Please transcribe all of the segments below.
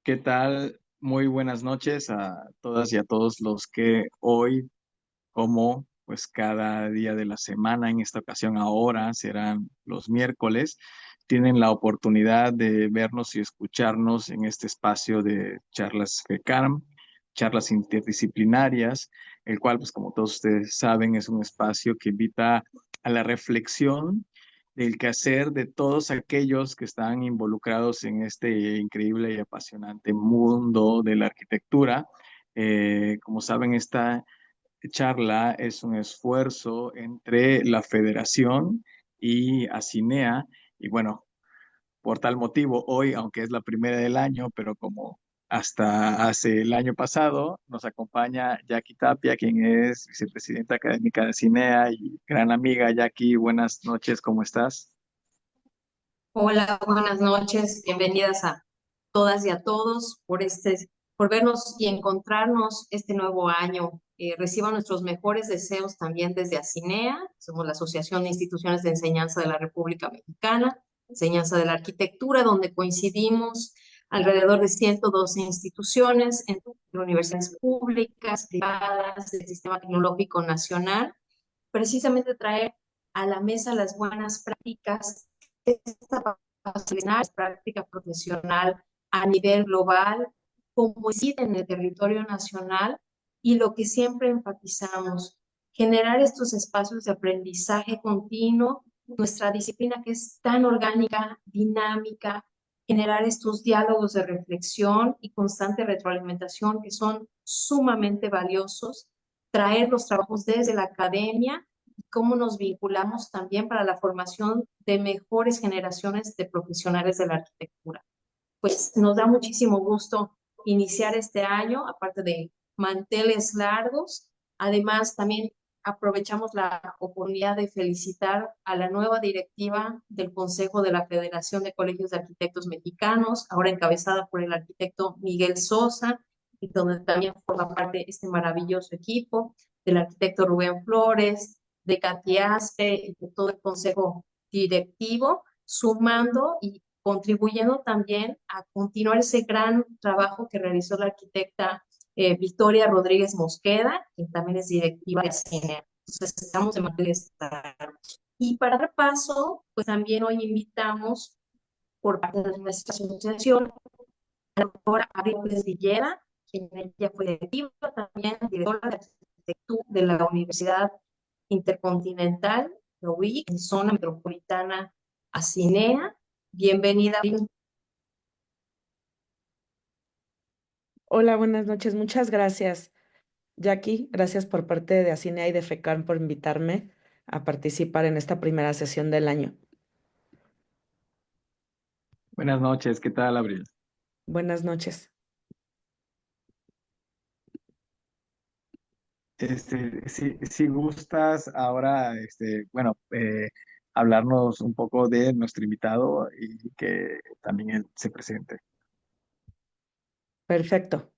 ¿Qué tal? Muy buenas noches a todas y a todos los que hoy, como pues cada día de la semana, en esta ocasión ahora serán los miércoles, tienen la oportunidad de vernos y escucharnos en este espacio de charlas FECARM, charlas interdisciplinarias, el cual, pues como todos ustedes saben, es un espacio que invita a la reflexión del quehacer de todos aquellos que están involucrados en este increíble y apasionante mundo de la arquitectura. Como saben, esta charla es un esfuerzo entre la Federación y Acinea. Y bueno, por tal motivo, hoy, aunque es la primera del año, pero como hasta hace el año pasado, nos acompaña Jackie Tapia, quien es vicepresidenta académica de Acinea y gran amiga. Jackie, buenas noches, ¿cómo estás? Hola, buenas noches. Bienvenidas a todas y a todos por vernos y encontrarnos este nuevo año. Reciban nuestros mejores deseos también desde ACINEA. Somos la Asociación de Instituciones de Enseñanza de la República Mexicana, Enseñanza de la Arquitectura, donde coincidimos alrededor de 112 instituciones, entre universidades públicas, privadas, del Sistema Tecnológico Nacional, precisamente traer a la mesa las buenas prácticas, esta práctica profesional a nivel global, como incide en el territorio nacional y lo que siempre enfatizamos, generar estos espacios de aprendizaje continuo, nuestra disciplina que es tan orgánica, dinámica, generar estos diálogos de reflexión y constante retroalimentación que son sumamente valiosos, traer los trabajos desde la academia y cómo nos vinculamos también para la formación de mejores generaciones de profesionales de la arquitectura. Pues nos da muchísimo gusto iniciar este año, aparte de manteles largos. Además, también aprovechamos la oportunidad de felicitar a la nueva directiva del Consejo de la Federación de Colegios de Arquitectos Mexicanos, ahora encabezada por el arquitecto Miguel Sosa, y donde también forma parte este maravilloso equipo, del arquitecto Rubén Flores, de Katy Aspe y de todo el consejo directivo, sumando y contribuyendo también a continuar ese gran trabajo que realizó la arquitecta Victoria Rodríguez Mosqueda, que también es directiva de CINEA. Entonces, estamos de manteles largos. Y para dar paso, pues también hoy invitamos por parte de nuestra asociación a la doctora Abril Pérez Villera, quien ella fue directiva, también directora de arquitectura de la Universidad Intercontinental de UIC, en zona metropolitana Acinea. Bienvenida. Hola, buenas noches. Muchas gracias, Jackie. Gracias por parte de Acinea y de FECAM por invitarme a participar en esta primera sesión del año. Buenas noches, ¿qué tal, Abril? Buenas noches. Si gustas ahora, bueno, hablarnos un poco de nuestro invitado y que también él se presente. Perfecto.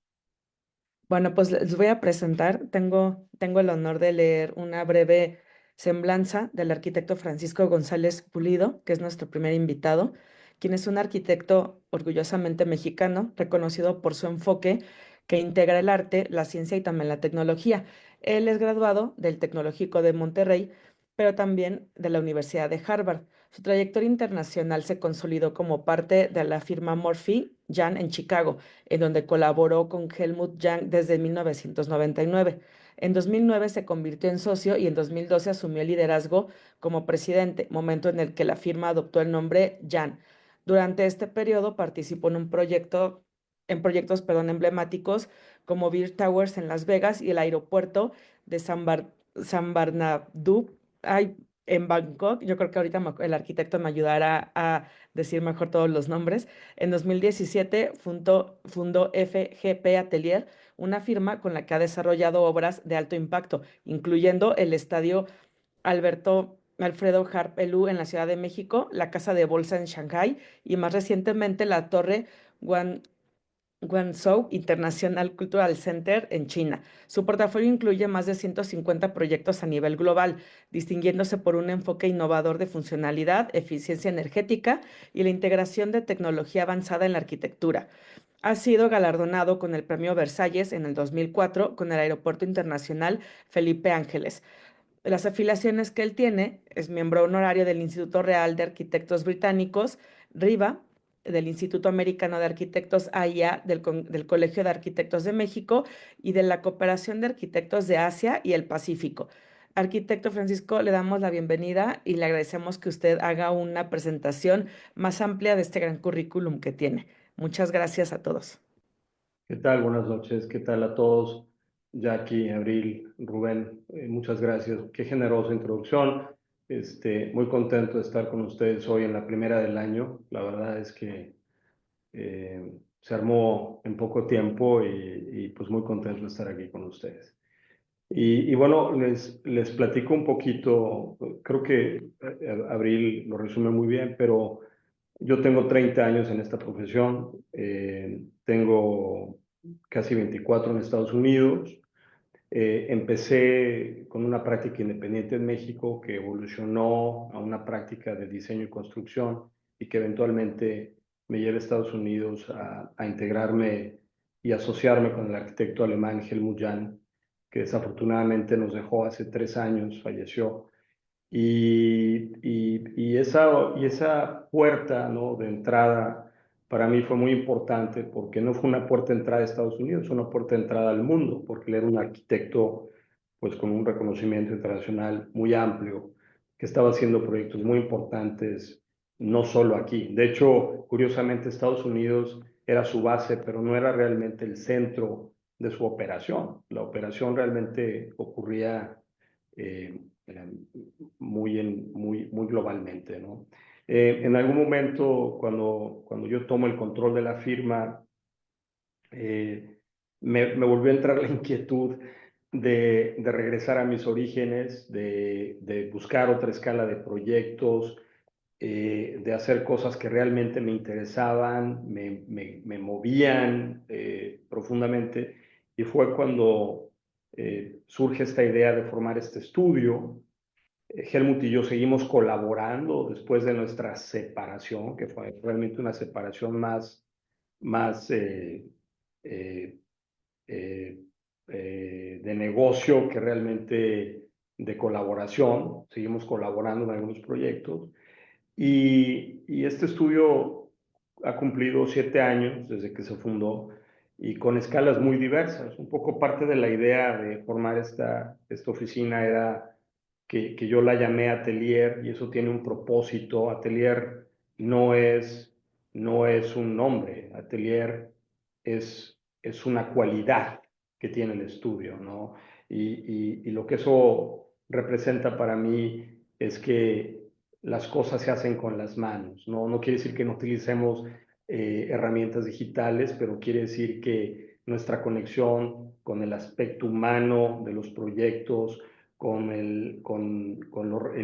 Bueno, pues les voy a presentar. Tengo el honor de leer una breve semblanza del arquitecto Francisco González Pulido, que es nuestro primer invitado, quien es un arquitecto orgullosamente mexicano, reconocido por su enfoque que integra el arte, la ciencia y también la tecnología. Él es graduado del Tecnológico de Monterrey, pero también de la Universidad de Harvard. Su trayectoria internacional se consolidó como parte de la firma Murphy Jan en Chicago, en donde colaboró con Helmut Jahn desde 1999. En 2009 se convirtió en socio y en 2012 asumió el liderazgo como presidente, momento en el que la firma adoptó el nombre Jahn. Durante este periodo participó en proyectos, emblemáticos como Beer Towers en Las Vegas y el aeropuerto de San Bernabéu, en Bangkok. Yo creo que ahorita el arquitecto me ayudará a decir mejor todos los nombres. En 2017 fundó FGP Atelier, una firma con la que ha desarrollado obras de alto impacto, incluyendo el estadio Alfredo Harp Elú en la Ciudad de México, la Casa de Bolsa en Shanghái y más recientemente la Torre Guan Guangzhou International Cultural Center en China. Su portafolio incluye más de 150 proyectos a nivel global, distinguiéndose por un enfoque innovador de funcionalidad, eficiencia energética y la integración de tecnología avanzada en la arquitectura. Ha sido galardonado con el Premio Versalles en el 2004 con el Aeropuerto Internacional Felipe Ángeles. Las afiliaciones que él tiene es miembro honorario del Instituto Real de Arquitectos Británicos, RIBA, del Instituto Americano de Arquitectos AIA, del Colegio de Arquitectos de México y de la Cooperación de Arquitectos de Asia y el Pacífico. Arquitecto Francisco, le damos la bienvenida y le agradecemos que usted haga una presentación más amplia de este gran currículum que tiene. Muchas gracias a todos. ¿Qué tal? Buenas noches. ¿Qué tal a todos? Jackie, Abril, Rubén, muchas gracias. Qué generosa introducción. Muy contento de estar con ustedes hoy en la primera del año. La verdad es que se armó en poco tiempo y pues muy contento de estar aquí con ustedes. Y bueno, les platico un poquito, creo que Abril lo resume muy bien, pero yo tengo 30 años en esta profesión, tengo casi 24 en Estados Unidos. Empecé con una práctica independiente en México que evolucionó a una práctica de diseño y construcción y que eventualmente me lleva a Estados Unidos a integrarme y asociarme con el arquitecto alemán Helmut Jahn, que desafortunadamente nos dejó hace 3 años, falleció. Y esa puerta, ¿no?, de entrada para mí fue muy importante porque no fue una puerta de entrada a Estados Unidos, fue una puerta de entrada al mundo, porque él era un arquitecto pues con un reconocimiento internacional muy amplio, que estaba haciendo proyectos muy importantes, no solo aquí. De hecho, curiosamente, Estados Unidos era su base, pero no era realmente el centro de su operación. La operación realmente ocurría eh, muy globalmente, ¿no? En algún momento, cuando yo tomo el control de la firma, me volvió a entrar la inquietud de regresar a mis orígenes, de buscar otra escala de proyectos, de hacer cosas que realmente me interesaban, me movían profundamente. Y fue cuando surge esta idea de formar este estudio. Helmut y yo seguimos colaborando después de nuestra separación, que fue realmente una separación más eh, eh, de negocio que realmente de colaboración. Seguimos colaborando en algunos proyectos. Y este estudio ha cumplido 7 años desde que se fundó y con escalas muy diversas. Un poco parte de la idea de formar esta oficina era que yo la llamé Atelier, y eso tiene un propósito. Atelier no es un nombre, Atelier es una cualidad que tiene el estudio, ¿no? Y lo que eso representa para mí es que las cosas se hacen con las manos, ¿no? No quiere decir que no utilicemos herramientas digitales, pero quiere decir que nuestra conexión con el aspecto humano de los proyectos, con el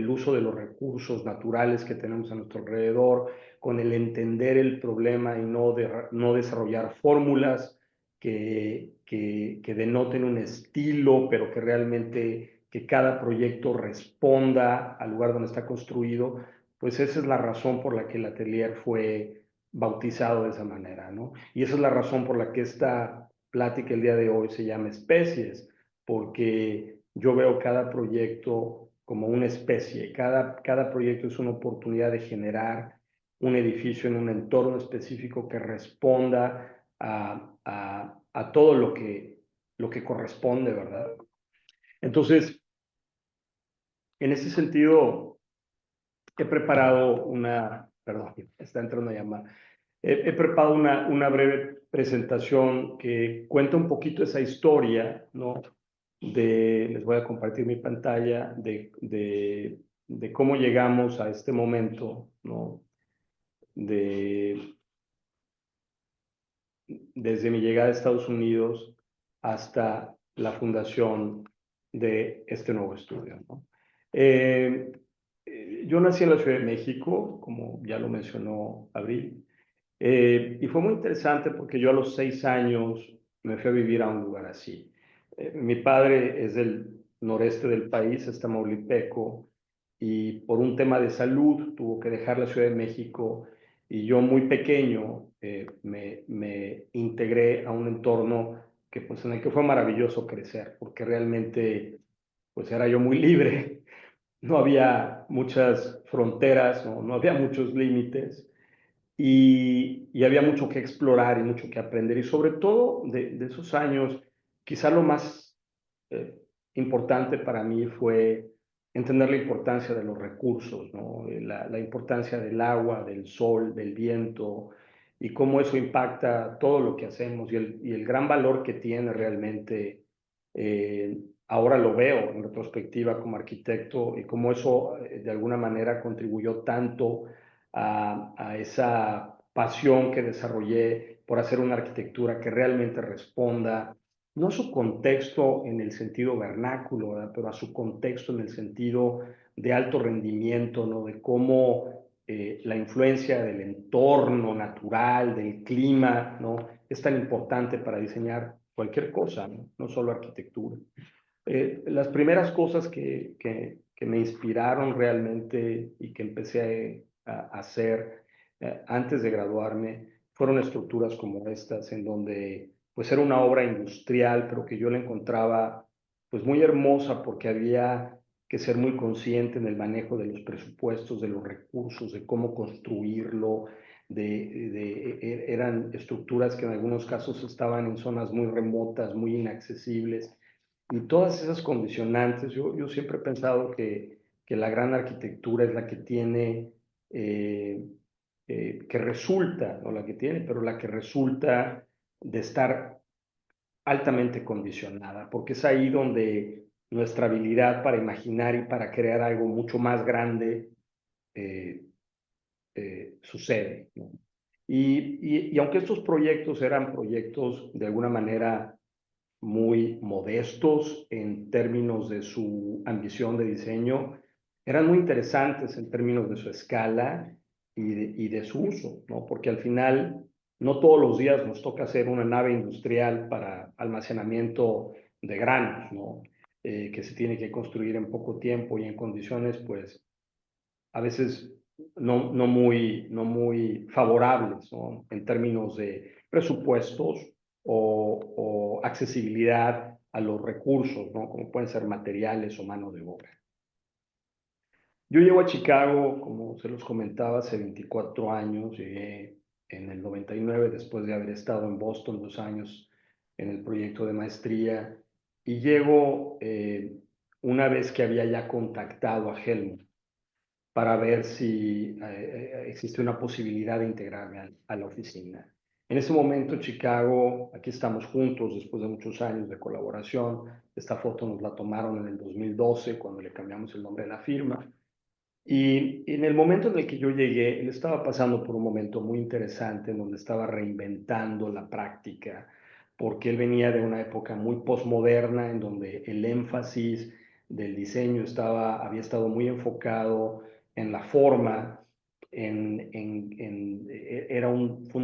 uso de los recursos naturales que tenemos a nuestro alrededor, con el entender el problema y no desarrollar fórmulas que denoten un estilo, pero que realmente que cada proyecto responda al lugar donde está construido. Pues esa es la razón por la que el Atelier fue bautizado de esa manera, ¿no? Y esa es la razón por la que esta plática el día de hoy se llama Especies, porque yo veo cada proyecto como una especie. Cada proyecto es una oportunidad de generar un edificio en un entorno específico que responda a todo lo que corresponde, ¿verdad? Entonces, en ese sentido, he preparado perdón, está entrando una llamada. He preparado una breve presentación que cuenta un poquito esa historia, ¿no? Les voy a compartir mi pantalla, de cómo llegamos a este momento, ¿no? Desde mi llegada a Estados Unidos hasta la fundación de este nuevo estudio, ¿no? Yo nací en la Ciudad de México, como ya lo mencionó Abril, y fue muy interesante porque yo a los 6 años me fui a vivir a un lugar así. Mi padre es del noreste del país, es tamaulipeco, y por un tema de salud tuvo que dejar la Ciudad de México Y yo muy pequeño me integré a un entorno que, pues, en el que fue maravilloso crecer, porque realmente pues era yo muy libre, no había muchas fronteras, no había muchos límites y había mucho que explorar y mucho que aprender. Y sobre todo de esos años, quizá lo más eh, importante para mí fue entender la importancia de los recursos, ¿no? La importancia del agua, del sol, del viento, y cómo eso impacta todo lo que hacemos y el gran valor que tiene realmente. Ahora lo veo en retrospectiva como arquitecto y cómo eso de alguna manera contribuyó tanto a esa pasión que desarrollé por hacer una arquitectura que realmente responda no a su contexto en el sentido vernáculo, ¿verdad? Pero a su contexto en el sentido de alto rendimiento, ¿no? De cómo la influencia del entorno natural, del clima, ¿no? Es tan importante para diseñar cualquier cosa, ¿no? No solo arquitectura. Las primeras cosas que me inspiraron realmente y que empecé a hacer antes de graduarme fueron estructuras como estas, en donde pues era una obra industrial, pero que yo la encontraba pues muy hermosa porque había que ser muy consciente en el manejo de los presupuestos, de los recursos, de cómo construirlo. Eran estructuras que en algunos casos estaban en zonas muy remotas, muy inaccesibles, y todas esas condicionantes. Yo siempre he pensado que la gran arquitectura es la que tiene, eh, que resulta, no la que tiene, pero la que resulta de estar altamente condicionada, porque es ahí donde nuestra habilidad para imaginar y para crear algo mucho más grande eh, sucede, ¿no? Y aunque estos proyectos eran proyectos de alguna manera muy modestos en términos de su ambición de diseño, eran muy interesantes en términos de su escala y de su uso, ¿no? Porque al final no todos los días nos toca hacer una nave industrial para almacenamiento de granos, ¿no? Que se tiene que construir en poco tiempo y en condiciones, pues, a veces no muy favorables, ¿no? En términos de presupuestos o accesibilidad a los recursos, ¿no? Como pueden ser materiales o mano de obra. Yo llego a Chicago, como se los comentaba, hace 24 años. Llegué en el 99 después de haber estado en Boston 2 años en el proyecto de maestría, y llego una vez que había ya contactado a Helmut para ver si existe una posibilidad de integrarme a la oficina. En ese momento, Chicago, aquí estamos juntos después de muchos años de colaboración. Esta foto nos la tomaron en el 2012, cuando le cambiamos el nombre de la firma. Y en el momento en el que yo llegué, él estaba pasando por un momento muy interesante en donde estaba reinventando la práctica, porque él venía de una época muy postmoderna en donde el énfasis del diseño había estado muy enfocado en la forma. Fue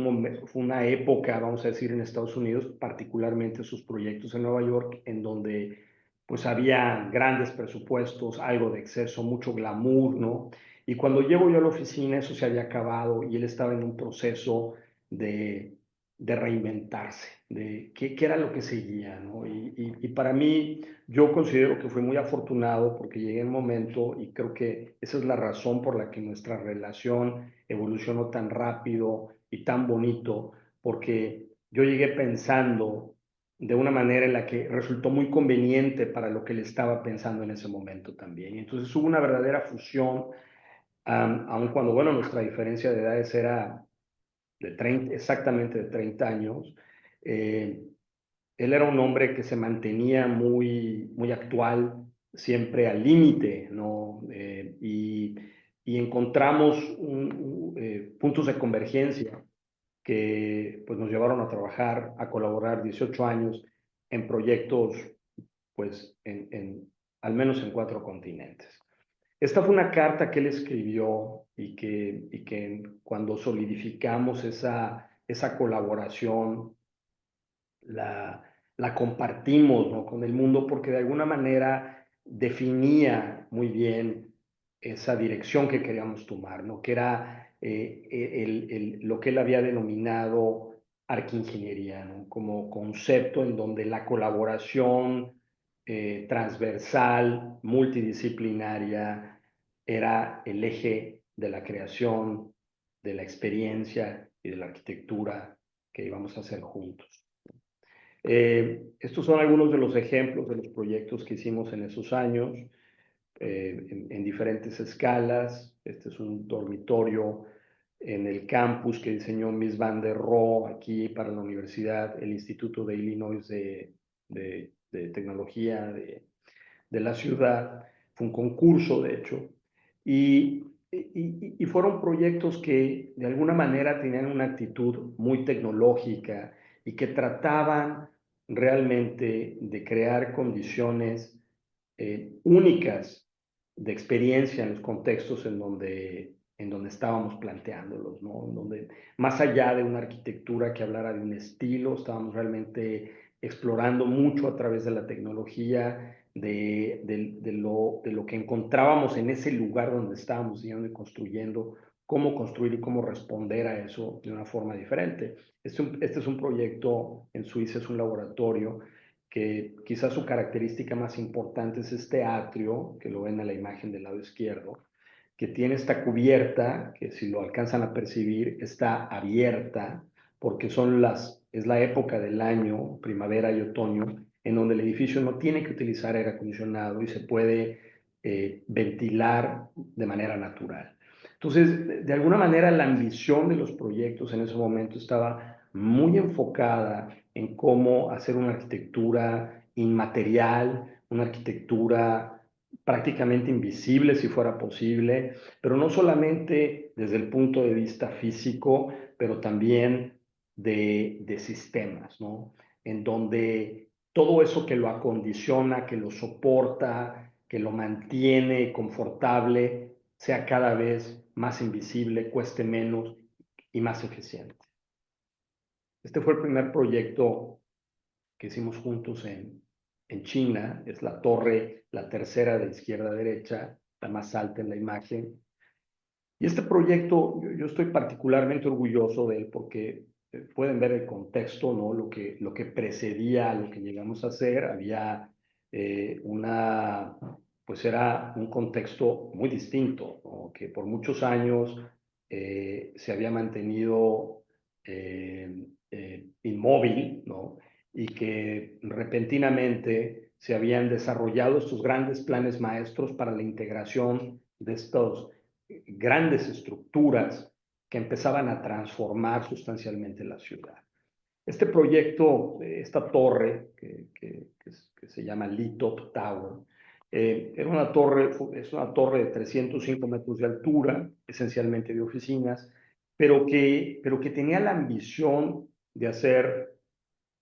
una época, vamos a decir, en Estados Unidos, particularmente sus proyectos en Nueva York, en donde pues había grandes presupuestos, algo de exceso, mucho glamour, ¿no? Y cuando llego yo a la oficina, eso se había acabado y él estaba en un proceso de, de reinventarse, de qué era lo que seguía, ¿no? Y para mí, yo considero que fui muy afortunado porque llegué en un momento, y creo que esa es la razón por la que nuestra relación evolucionó tan rápido y tan bonito, porque yo llegué pensando de una manera en la que resultó muy conveniente para lo que él estaba pensando en ese momento también. Y entonces hubo una verdadera fusión, aun cuando, bueno, nuestra diferencia de edades era de 30, exactamente de 30 años. Eh, Él era un hombre que se mantenía muy actual, siempre al límite, ¿no? Y encontramos puntos de convergencia que pues, nos llevaron a trabajar, a colaborar 18 años en proyectos, pues, al menos en 4 continentes. Esta fue una carta que él escribió y que cuando solidificamos esa colaboración, la, la compartimos, ¿no? Con el mundo, porque de alguna manera definía muy bien esa dirección que queríamos tomar, ¿no? Que era lo que él había denominado arquingeniería, ¿no? Como concepto en donde la colaboración transversal, multidisciplinaria, era el eje de la creación, de la experiencia y de la arquitectura que íbamos a hacer juntos. Estos son algunos de los ejemplos de los proyectos que hicimos en esos años, en diferentes escalas. Este es un dormitorio en el campus que diseñó Miss Van der Rohe aquí para la universidad, el Instituto de Illinois de Tecnología de la ciudad. Fue un concurso, de hecho, y fueron proyectos que de alguna manera tenían una actitud muy tecnológica y que trataban realmente de crear condiciones únicas de experiencia en los contextos en donde estábamos planteándolos, ¿no? En donde, más allá de una arquitectura que hablara de un estilo, estábamos realmente explorando mucho a través de la tecnología, de lo que encontrábamos en ese lugar donde estábamos diseñando y construyendo, cómo construir y cómo responder a eso de una forma diferente. Este es un proyecto en Suiza, es un laboratorio que quizás su característica más importante es este atrio, que lo ven en la imagen del lado izquierdo, que tiene esta cubierta, que si lo alcanzan a percibir, está abierta, porque es la época del año, primavera y otoño, en donde el edificio no tiene que utilizar aire acondicionado y se puede ventilar de manera natural. Entonces, de alguna manera, la ambición de los proyectos en ese momento estaba muy enfocada en cómo hacer una arquitectura inmaterial, una arquitectura prácticamente invisible si fuera posible, pero no solamente desde el punto de vista físico, pero también de sistemas, ¿no? En donde todo eso que lo acondiciona, que lo soporta, que lo mantiene confortable, sea cada vez más invisible, cueste menos y más eficiente. Este fue el primer proyecto que hicimos juntos en China. Es la torre, la tercera de izquierda a derecha, la más alta en la imagen. Y este proyecto, yo estoy particularmente orgulloso de él porque pueden ver el contexto, ¿no? Lo que precedía a lo que llegamos a hacer. Había pues era un contexto muy distinto, ¿no? Que por muchos años se había mantenido inmóvil, ¿no? Y que repentinamente se habían desarrollado estos grandes planes maestros para la integración de estos grandes estructuras que empezaban a transformar sustancialmente la ciudad. Este proyecto, esta torre que se llama Litop Tower, es una torre de 305 metros de altura, esencialmente de oficinas, pero que tenía la ambición de hacer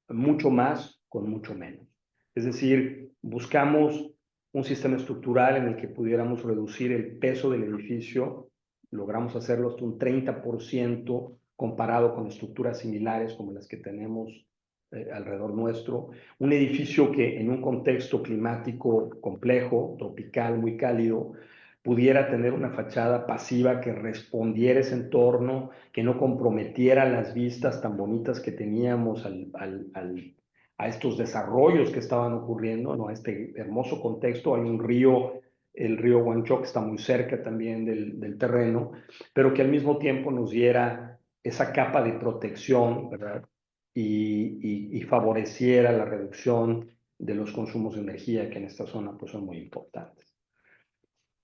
mucho más con mucho menos. Es decir, buscamos un sistema estructural en el que pudiéramos reducir el peso del edificio, logramos hacerlo hasta un 30% comparado con estructuras similares como las que tenemos alrededor nuestro. Un edificio que en un contexto climático complejo, tropical, muy cálido, pudiera tener una fachada pasiva que respondiera a ese entorno, que no comprometiera las vistas tan bonitas que teníamos a estos desarrollos que estaban ocurriendo, ¿no? A este hermoso contexto. Hay un río, el río Guangzhou, que está muy cerca también del terreno, pero que al mismo tiempo nos diera esa capa de protección, ¿verdad? Y favoreciera la reducción de los consumos de energía que en esta zona pues, son muy importantes.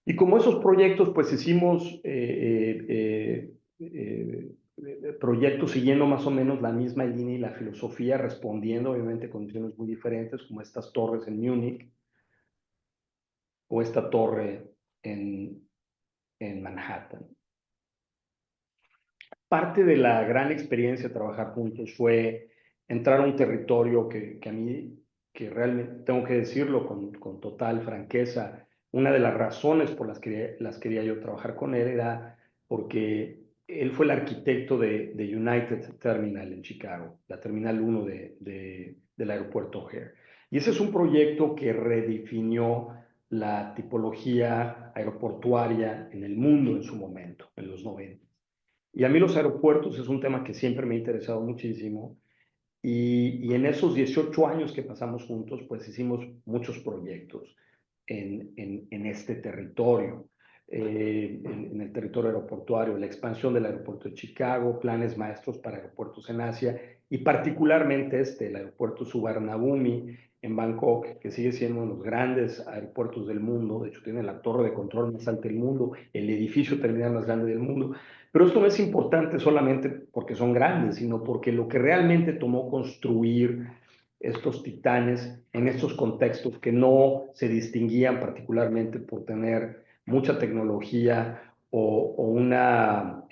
Y como esos proyectos, pues hicimos proyectos siguiendo más o menos la misma línea y la filosofía, respondiendo obviamente a condiciones muy diferentes, como estas torres en Múnich o esta torre en Manhattan. Parte de la gran experiencia de trabajar juntos fue entrar a un territorio que a mí, que realmente tengo que decirlo con total franqueza, una de las razones por las que quería yo trabajar con él era porque él fue el arquitecto de United Terminal en Chicago, la Terminal 1 del aeropuerto O'Hare. Y ese es un proyecto que redefinió la tipología aeroportuaria en el mundo en su momento, en los 90. Y a mí los aeropuertos es un tema que siempre me ha interesado muchísimo. Y en esos 18 años que pasamos juntos, pues hicimos muchos proyectos en este territorio, en el territorio aeroportuario, la expansión del aeropuerto de Chicago, planes maestros para aeropuertos en Asia y particularmente el aeropuerto Suvarnabhumi en Bangkok, que sigue siendo uno de los grandes aeropuertos del mundo. De hecho, tiene la torre de control más alta del mundo, el edificio terminal más grande del mundo. Pero esto no es importante solamente porque son grandes, sino porque lo que realmente tomó construir estos titanes en estos contextos que no se distinguían particularmente por tener mucha tecnología o una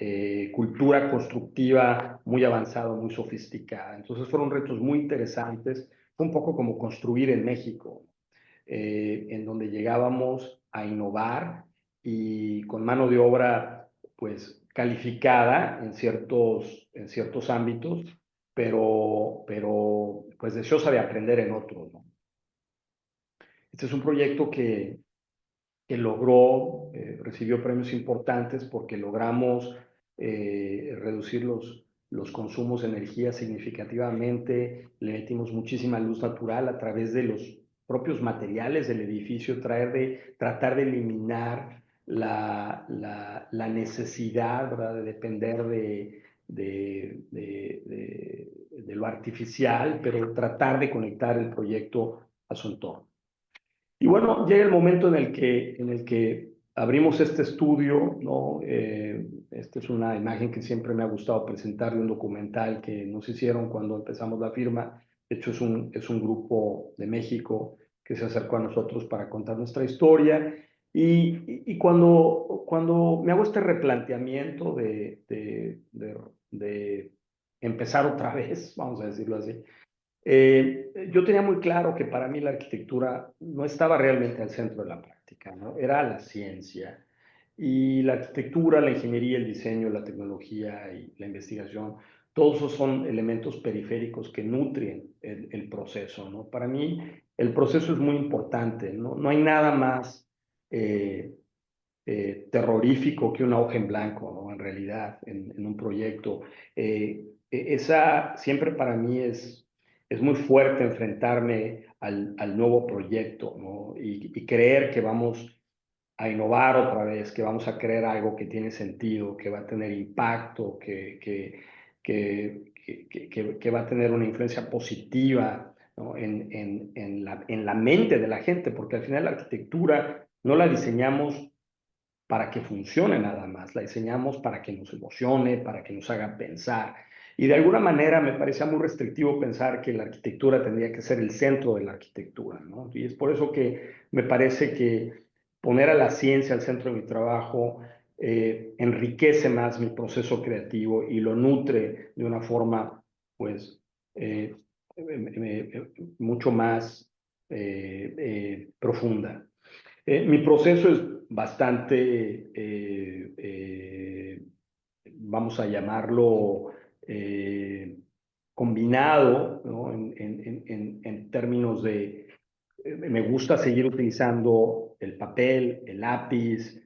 cultura constructiva muy avanzada, muy sofisticada. Entonces fueron retos muy interesantes, fue un poco como construir en México, en donde llegábamos a innovar y con mano de obra pues calificada en ciertos ámbitos, pero pues deseosa de aprender en otros, ¿no? Este es un proyecto que logró, recibió premios importantes porque logramos reducir los consumos de energía significativamente, le metimos muchísima luz natural a través de los propios materiales del edificio, tratar de eliminar la necesidad, ¿verdad?, de depender de lo artificial, pero tratar de conectar el proyecto a su entorno. Y bueno, llega el momento en el que abrimos este estudio, ¿no? Esta es una imagen que siempre me ha gustado presentar de un documental que nos hicieron cuando empezamos la firma. De hecho, es un grupo de México que se acercó a nosotros para contar nuestra historia. Y cuando me hago este replanteamiento de empezar otra vez, vamos a decirlo así, yo tenía muy claro que para mí la arquitectura no estaba realmente al centro de la práctica, ¿no? Era la ciencia. Y la arquitectura, la ingeniería, el diseño, la tecnología y la investigación, todos esos son elementos periféricos que nutren el proceso, ¿no? Para mí el proceso es muy importante, ¿no? No hay nada más terrorífico que una hoja en blanco, ¿no? En realidad, en un proyecto. Esa siempre para mí es muy fuerte enfrentarme al nuevo proyecto, ¿no? Y creer que vamos a innovar otra vez, que vamos a crear algo que tiene sentido, que va a tener impacto, que va a tener una influencia positiva, ¿no? en la mente de la gente, porque al final la arquitectura no la diseñamos para que funcione nada más, la diseñamos para que nos emocione, para que nos haga pensar. Y de alguna manera me parecía muy restrictivo pensar que la arquitectura tendría que ser el centro de la arquitectura, ¿no? Y es por eso que me parece que poner a la ciencia al centro de mi trabajo enriquece más mi proceso creativo y lo nutre de una forma, pues, eh, mucho más profunda. Mi proceso es bastante, vamos a llamarlo, combinado, ¿no? En términos de, me gusta seguir utilizando el papel, el lápiz,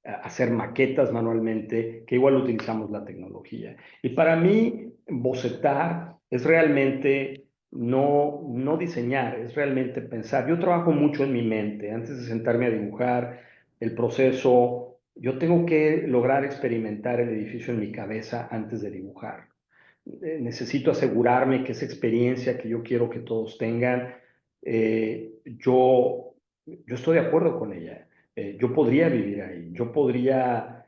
hacer maquetas manualmente, que igual utilizamos la tecnología. Y para mí, bocetar es realmente no diseñar, es realmente pensar. Yo trabajo mucho en mi mente. Antes de sentarme a dibujar el proceso, yo tengo que lograr experimentar el edificio en mi cabeza antes de dibujar. Necesito asegurarme que esa experiencia que yo quiero que todos tengan, yo estoy de acuerdo con ella. Yo podría vivir ahí, yo podría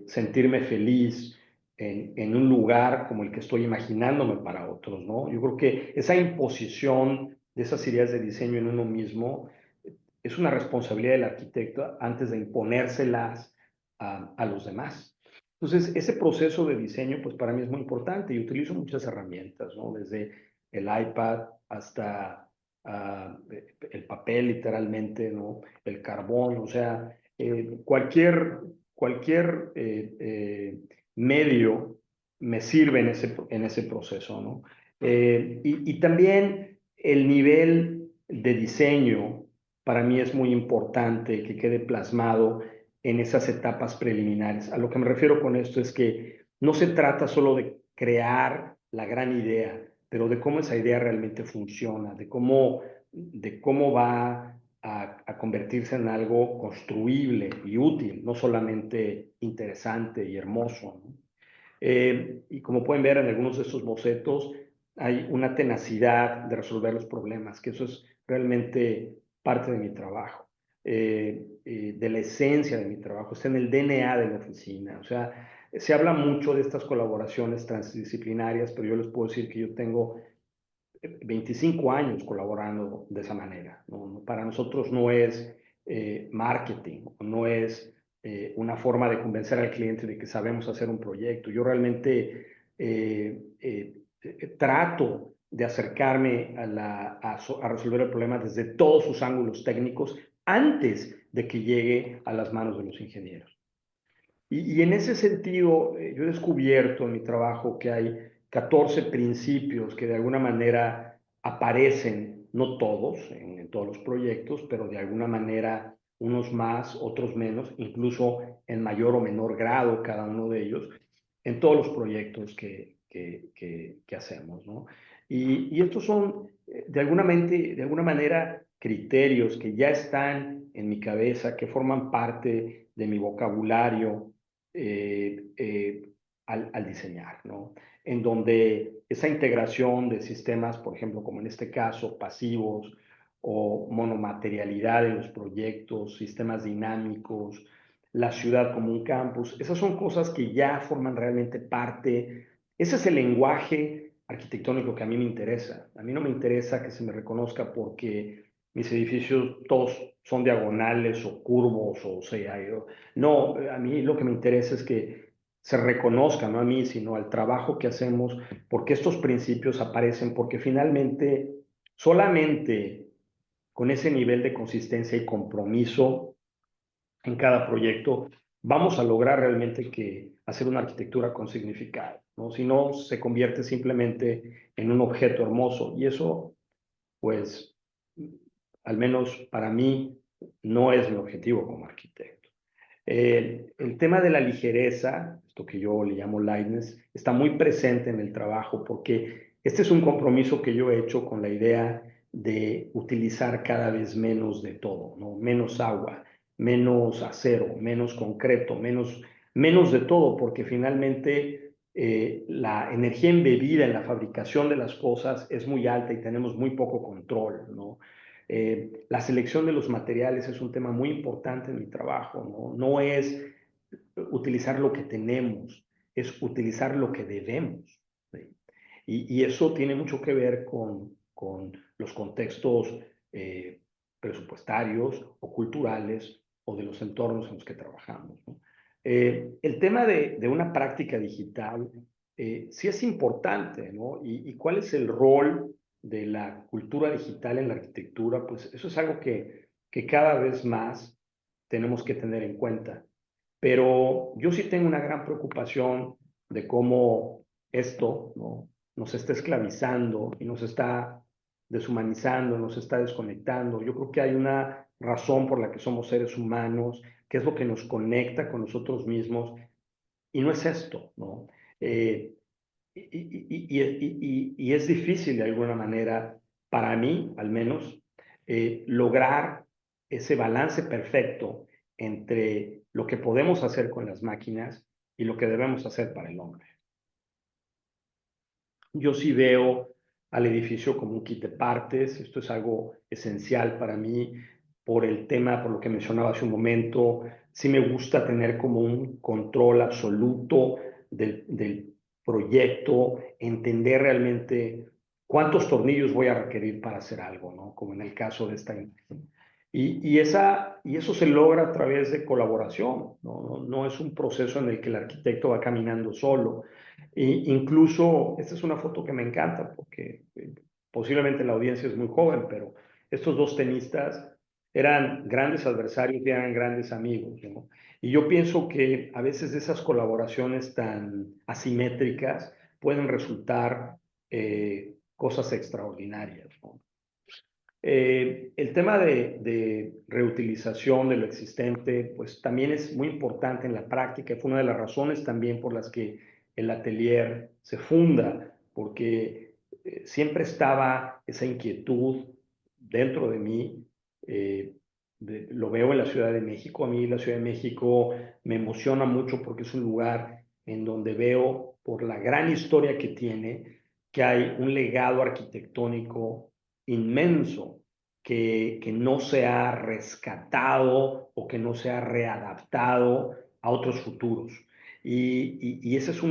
sentirme feliz en un lugar como el que estoy imaginándome para otros, ¿no? Yo creo que esa imposición de esas ideas de diseño en uno mismo es una responsabilidad del arquitecto antes de imponérselas a los demás. Entonces, ese proceso de diseño, pues para mí es muy importante y utilizo muchas herramientas, ¿no? Desde el iPad hasta el papel, literalmente, ¿no? El carbón, o sea, cualquier medio me sirve en ese proceso, ¿no? Y también el nivel de diseño para mí es muy importante que quede plasmado en esas etapas preliminares. A lo que me refiero con esto es que no se trata solo de crear la gran idea, pero de cómo esa idea realmente funciona, de cómo va a convertirse en algo construible y útil, no solamente interesante y hermoso, ¿no? Y como pueden ver en algunos de estos bocetos, hay una tenacidad de resolver los problemas, que eso es realmente parte de mi trabajo, de la esencia de mi trabajo, está en el DNA de la oficina. O sea, se habla mucho de estas colaboraciones transdisciplinarias, pero yo les puedo decir que yo tengo 25 años colaborando de esa manera, ¿no? Para nosotros no es marketing, no es una forma de convencer al cliente de que sabemos hacer un proyecto. Yo realmente trato de acercarme a resolver el problema desde todos sus ángulos técnicos antes de que llegue a las manos de los ingenieros. Y en ese sentido, yo he descubierto en mi trabajo que hay 14 principios que de alguna manera aparecen, no todos, en todos los proyectos, pero de alguna manera unos más, otros menos, incluso en mayor o menor grado cada uno de ellos, en todos los proyectos que hacemos, ¿no? Y estos son, de alguna manera, criterios que ya están en mi cabeza, que forman parte de mi vocabulario al diseñar, ¿no? En donde esa integración de sistemas, por ejemplo, como en este caso, pasivos o monomaterialidad en los proyectos, sistemas dinámicos, la ciudad como un campus, esas son cosas que ya forman realmente parte. Ese es el lenguaje arquitectónico que a mí me interesa. A mí no me interesa que se me reconozca porque mis edificios todos son diagonales o curvos, o sea, no, a mí lo que me interesa es que se reconozca, no a mí, sino al trabajo que hacemos, porque estos principios aparecen, porque finalmente solamente con ese nivel de consistencia y compromiso en cada proyecto vamos a lograr realmente que hacer una arquitectura con significado, ¿no? Si no, se convierte simplemente en un objeto hermoso y eso, pues, al menos para mí, no es mi objetivo como arquitecto. El tema de la ligereza, esto que yo le llamo lightness, está muy presente en el trabajo porque este es un compromiso que yo he hecho con la idea de utilizar cada vez menos de todo, ¿no? Menos agua, menos acero, menos concreto, menos de todo, porque finalmente la energía embebida en la fabricación de las cosas es muy alta y tenemos muy poco control, ¿no? La selección de los materiales es un tema muy importante en mi trabajo, ¿no? No es utilizar lo que tenemos, es utilizar lo que debemos, ¿sí? Y eso tiene mucho que ver con los contextos presupuestarios o culturales o de los entornos en los que trabajamos, ¿no? El tema de una práctica digital sí es importante, ¿no? ¿Y cuál es el rol de la cultura digital en la arquitectura? Pues eso es algo que cada vez más tenemos que tener en cuenta. Pero yo sí tengo una gran preocupación de cómo esto, ¿no?, nos está esclavizando y nos está deshumanizando, nos está desconectando. Yo creo que hay una razón por la que somos seres humanos, que es lo que nos conecta con nosotros mismos, y no es esto, ¿no? Y es difícil de alguna manera, para mí al menos, lograr ese balance perfecto entre lo que podemos hacer con las máquinas y lo que debemos hacer para el hombre. Yo sí veo al edificio como un kit de partes. Esto es algo esencial para mí por el tema, por lo que mencionaba hace un momento. Sí me gusta tener como un control absoluto del proyecto, entender realmente cuántos tornillos voy a requerir para hacer algo, ¿no? Como en el caso de esta imagen. Y eso se logra a través de colaboración, ¿no? No es un proceso en el que el arquitecto va caminando solo. Incluso, esta es una foto que me encanta porque posiblemente la audiencia es muy joven, pero estos dos tenistas eran grandes adversarios y eran grandes amigos, ¿no? Y yo pienso que a veces esas colaboraciones tan asimétricas pueden resultar cosas extraordinarias, ¿no? El tema de reutilización de lo existente, pues también es muy importante en la práctica. Fue una de las razones también por las que el atelier se funda, porque siempre estaba esa inquietud dentro de mí. Lo veo en la Ciudad de México. A mí la Ciudad de México me emociona mucho porque es un lugar en donde veo, por la gran historia que tiene, que hay un legado arquitectónico inmenso que no se ha rescatado o que no se ha readaptado a otros futuros. Y esa es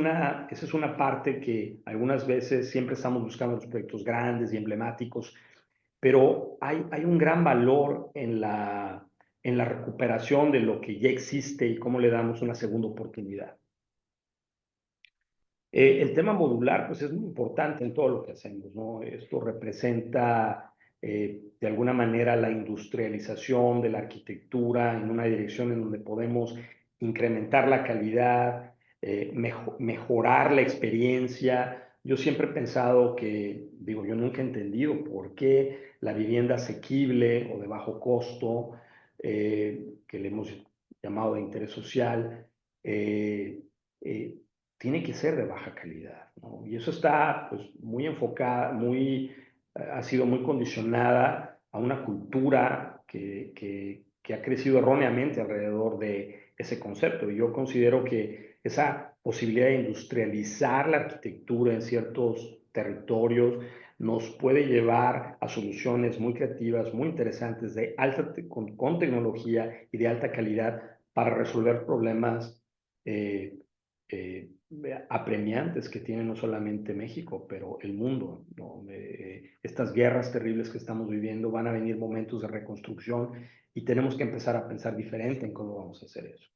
una parte que algunas veces siempre estamos buscando los proyectos grandes y emblemáticos, pero hay un gran valor en la recuperación de lo que ya existe y cómo le damos una segunda oportunidad. El tema modular, pues es muy importante en todo lo que hacemos, ¿no? Esto representa de alguna manera la industrialización de la arquitectura en una dirección en donde podemos incrementar la calidad, mejorar la experiencia. Yo siempre he pensado que, digo, yo nunca he entendido por qué la vivienda asequible o de bajo costo, que le hemos llamado de interés social, eh, tiene que ser de baja calidad, ¿no? Y eso está pues muy enfocada, ha sido muy condicionada a una cultura que ha crecido erróneamente alrededor de ese concepto. Y yo considero que esa posibilidad de industrializar la arquitectura en ciertos territorios nos puede llevar a soluciones muy creativas, muy interesantes, con tecnología y de alta calidad para resolver problemas eh, eh, apremiantes que tiene no solamente México, pero el mundo, ¿no? Estas guerras terribles que estamos viviendo, van a venir momentos de reconstrucción y tenemos que empezar a pensar diferente en cómo vamos a hacer eso.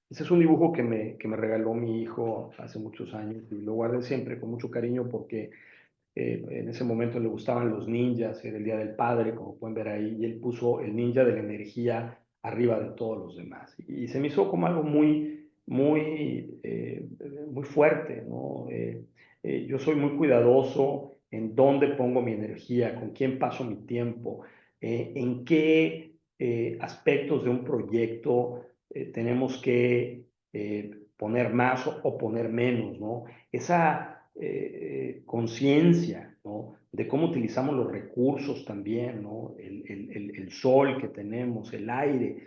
Ese es un dibujo que me regaló mi hijo hace muchos años y lo guardé siempre con mucho cariño porque en ese momento le gustaban los ninjas, era el Día del Padre, como pueden ver ahí, y él puso el ninja de la energía arriba de todos los demás. Y se me hizo como algo muy fuerte, ¿no? Yo soy muy cuidadoso en dónde pongo mi energía, con quién paso mi tiempo, en qué aspectos de un proyecto tenemos que poner más o poner menos, ¿no? Esa conciencia, ¿no? De cómo utilizamos los recursos también, ¿no? El sol que tenemos, el aire.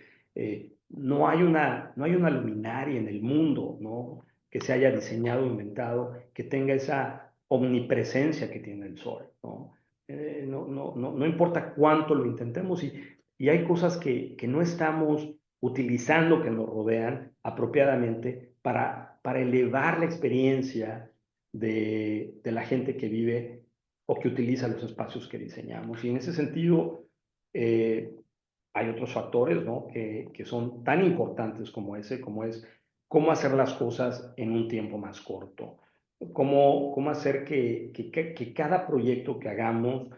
No hay una luminaria en el mundo, ¿no? Que se haya diseñado o inventado que tenga esa omnipresencia que tiene el sol, ¿no? No importa cuánto lo intentemos y hay cosas que no estamos utilizando que nos rodean apropiadamente para elevar la experiencia de la gente que vive o que utiliza los espacios que diseñamos. Y en ese sentido, hay otros factores, ¿no? que son tan importantes como ese, como es cómo hacer las cosas en un tiempo más corto, cómo hacer que cada proyecto que hagamos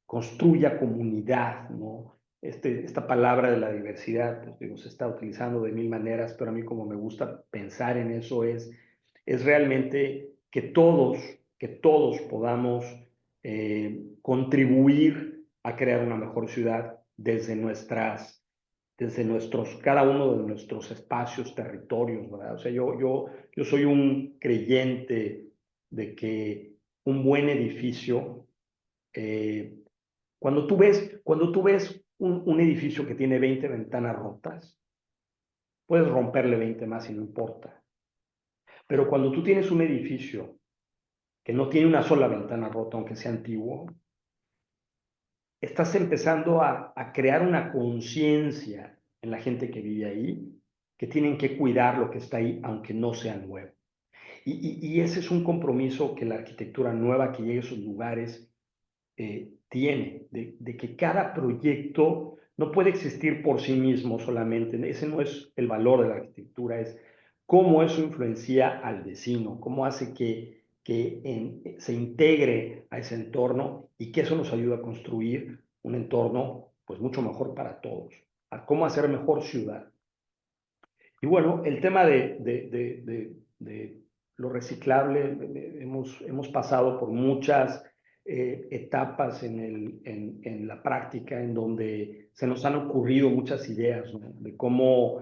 construya comunidad, ¿no? Esta palabra de la diversidad, pues, digo, se está utilizando de mil maneras, pero a mí como me gusta pensar en eso es realmente que todos podamos contribuir a crear una mejor ciudad desde cada uno de nuestros espacios, territorios, ¿verdad? O sea, yo soy un creyente de que un buen edificio, eh, cuando tú ves un edificio que tiene 20 ventanas rotas, puedes romperle 20 más y no importa. Pero cuando tú tienes un edificio que no tiene una sola ventana rota, aunque sea antiguo, estás empezando a crear una conciencia en la gente que vive ahí, que tienen que cuidar lo que está ahí, aunque no sea nuevo. Y ese es un compromiso que la arquitectura nueva que llegue a esos lugares tiene, de que cada proyecto no puede existir por sí mismo solamente. Ese no es el valor de la arquitectura, es cómo eso influencia al vecino, cómo hace que se integre a ese entorno y que eso nos ayuda a construir un entorno pues mucho mejor para todos, a cómo hacer mejor ciudad. Y bueno, el tema de lo reciclable, hemos pasado por muchas etapas en la práctica en donde se nos han ocurrido muchas ideas, ¿no? De cómo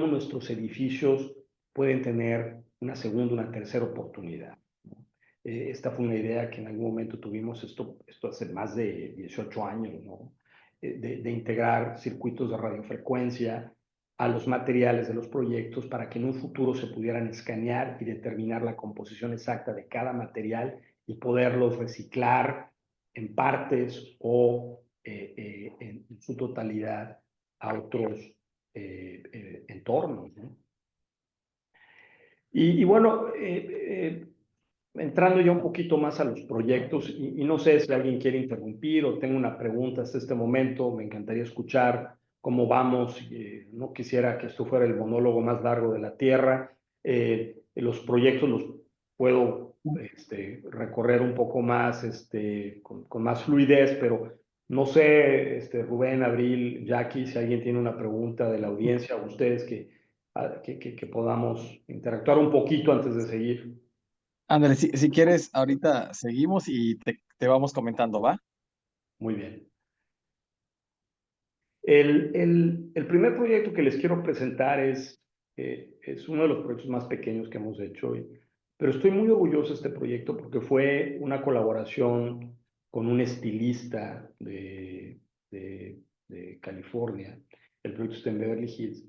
nuestros edificios pueden tener una segunda, una tercera oportunidad, ¿no? Esta fue una idea que en algún momento tuvimos, esto hace más de 18 años, ¿no? De integrar circuitos de radiofrecuencia a los materiales de los proyectos para que en un futuro se pudieran escanear y determinar la composición exacta de cada material y poderlos reciclar en partes o en su totalidad a otros entornos, ¿no? Y bueno, entrando ya un poquito más a los proyectos, y no sé si alguien quiere interrumpir o tengo una pregunta hasta este momento, me encantaría escuchar cómo vamos. No quisiera que esto fuera el monólogo más largo de la Tierra. Los proyectos los puedo recorrer un poco más, con más fluidez, pero no sé, Rubén, Abril, Jackie, si alguien tiene una pregunta de la audiencia o ustedes que podamos interactuar un poquito antes de seguir. Ándale, si quieres, ahorita seguimos y te vamos comentando, ¿va? Muy bien. El primer proyecto que les quiero presentar es uno de los proyectos más pequeños que hemos hecho, pero estoy muy orgulloso de este proyecto porque fue una colaboración con un estilista de California. El proyecto está en Beverly Hills.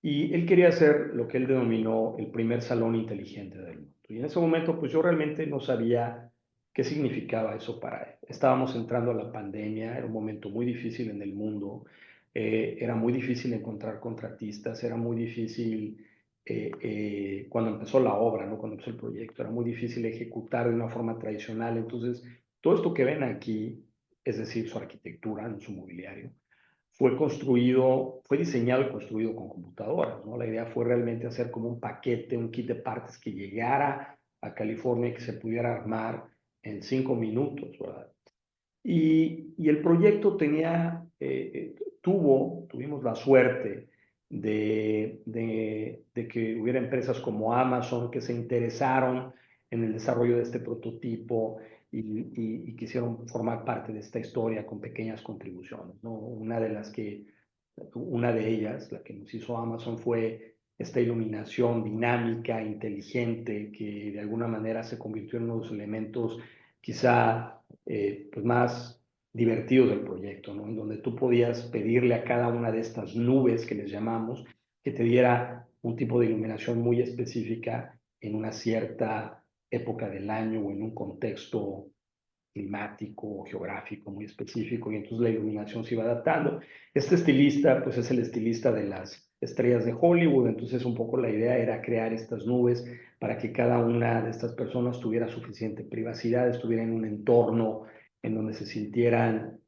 Y él quería hacer lo que él denominó el primer salón inteligente del mundo. Y en ese momento, pues yo realmente no sabía qué significaba eso para él. Estábamos entrando a la pandemia, era un momento muy difícil en el mundo, era muy difícil encontrar contratistas, era muy difícil, cuando empezó la obra, ¿no? Cuando empezó el proyecto, era muy difícil ejecutar de una forma tradicional. Entonces, todo esto que ven aquí, es decir, su arquitectura, su mobiliario, fue diseñado y construido con computadoras, ¿no? La idea fue realmente hacer como un paquete, un kit de partes que llegara a California y que se pudiera armar en 5 minutos, ¿verdad? Y el proyecto tuvimos la suerte de que hubiera empresas como Amazon que se interesaron en el desarrollo de este prototipo y quisieron formar parte de esta historia con pequeñas contribuciones, ¿no? Una de ellas, la que nos hizo Amazon, fue esta iluminación dinámica, inteligente, que de alguna manera se convirtió en uno de los elementos quizá pues más divertidos del proyecto, ¿no? En donde tú podías pedirle a cada una de estas nubes que les llamamos que te diera un tipo de iluminación muy específica en una cierta época del año o en un contexto climático o geográfico muy específico, y entonces la iluminación se iba adaptando. Este estilista, pues es el estilista de las estrellas de Hollywood, entonces un poco la idea era crear estas nubes para que cada una de estas personas tuviera suficiente privacidad, estuviera en un entorno en donde se sintieran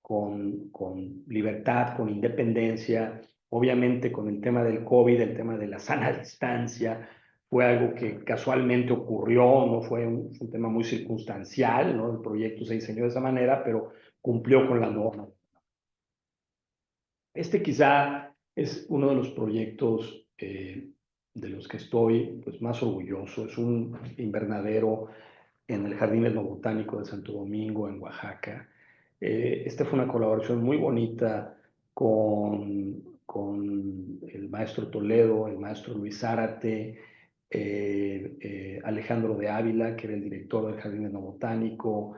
con libertad, con independencia. Obviamente con el tema del COVID, el tema de la sana distancia, fue algo que casualmente ocurrió, no fue un tema muy circunstancial, ¿no? El proyecto se diseñó de esa manera, pero cumplió con la norma. Este quizá es uno de los proyectos de los que estoy pues, más orgulloso. Es un invernadero en el Jardín Etnobotánico de Santo Domingo, en Oaxaca. Esta fue una colaboración muy bonita con el maestro Toledo, el maestro Luis Zárate, Alejandro de Ávila, que era el director del Jardín Etnobotánico,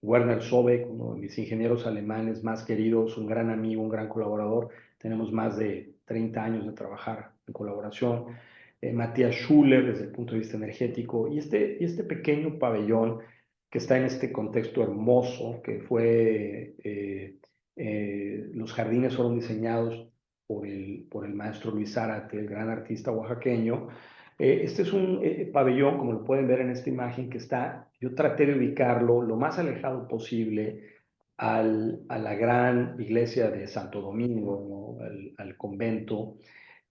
Werner Sobeck, uno de mis ingenieros alemanes más queridos, un gran amigo, un gran colaborador. Tenemos más de 30 años de trabajar en colaboración. Matías Schuller desde el punto de vista energético, y este pequeño pabellón que está en este contexto hermoso, que fue, los jardines fueron diseñados por el maestro Luis Zárate, el gran artista oaxaqueño. Este es un pabellón, como lo pueden ver en esta imagen, yo traté de ubicarlo lo más alejado posible a la gran iglesia de Santo Domingo, ¿no? Al convento,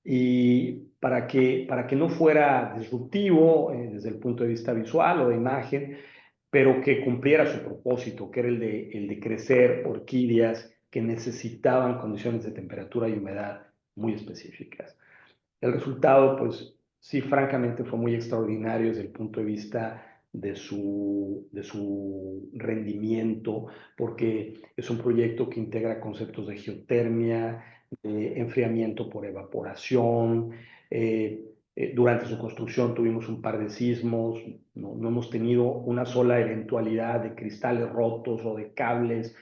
y para que no fuera disruptivo desde el punto de vista visual o de imagen, pero que cumpliera su propósito, que era el de crecer orquídeas que necesitaban condiciones de temperatura y humedad muy específicas. El resultado, pues, sí, francamente fue muy extraordinario desde el punto de vista de su rendimiento, porque es un proyecto que integra conceptos de geotermia, de enfriamiento por evaporación. Durante su construcción tuvimos un par de sismos, no hemos tenido una sola eventualidad de cristales rotos o de cables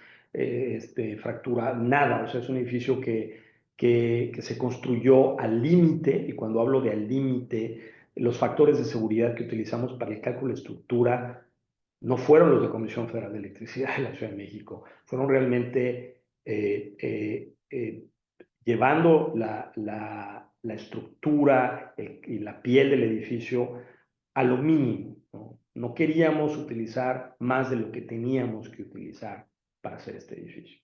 fracturados, nada. O sea, es un edificio que se construyó al límite, y cuando hablo de al límite, los factores de seguridad que utilizamos para el cálculo de estructura no fueron los de Comisión Federal de Electricidad de la Ciudad de México, fueron realmente llevando la estructura y la piel del edificio a lo mínimo, ¿no? No queríamos utilizar más de lo que teníamos que utilizar para hacer este edificio.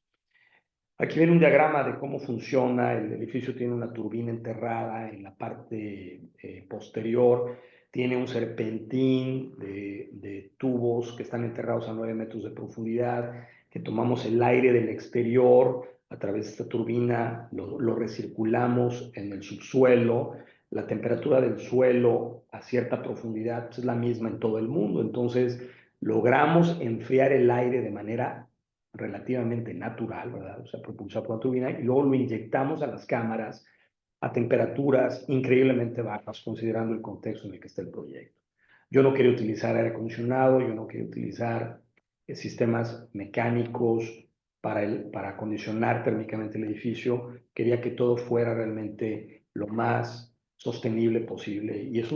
Aquí viene un diagrama de cómo funciona. El edificio tiene una turbina enterrada en la parte posterior, tiene un serpentín de tubos que están enterrados a 9 metros de profundidad, que tomamos el aire del exterior a través de esta turbina, lo recirculamos en el subsuelo. La temperatura del suelo a cierta profundidad es la misma en todo el mundo, entonces logramos enfriar el aire de manera relativamente natural, ¿verdad? O sea, propulsado por la turbina, y luego lo inyectamos a las cámaras a temperaturas increíblemente bajas, considerando el contexto en el que está el proyecto. Yo no quería utilizar aire acondicionado, yo no quería utilizar sistemas mecánicos para acondicionar térmicamente el edificio. Quería que todo fuera realmente lo más sostenible posible, y es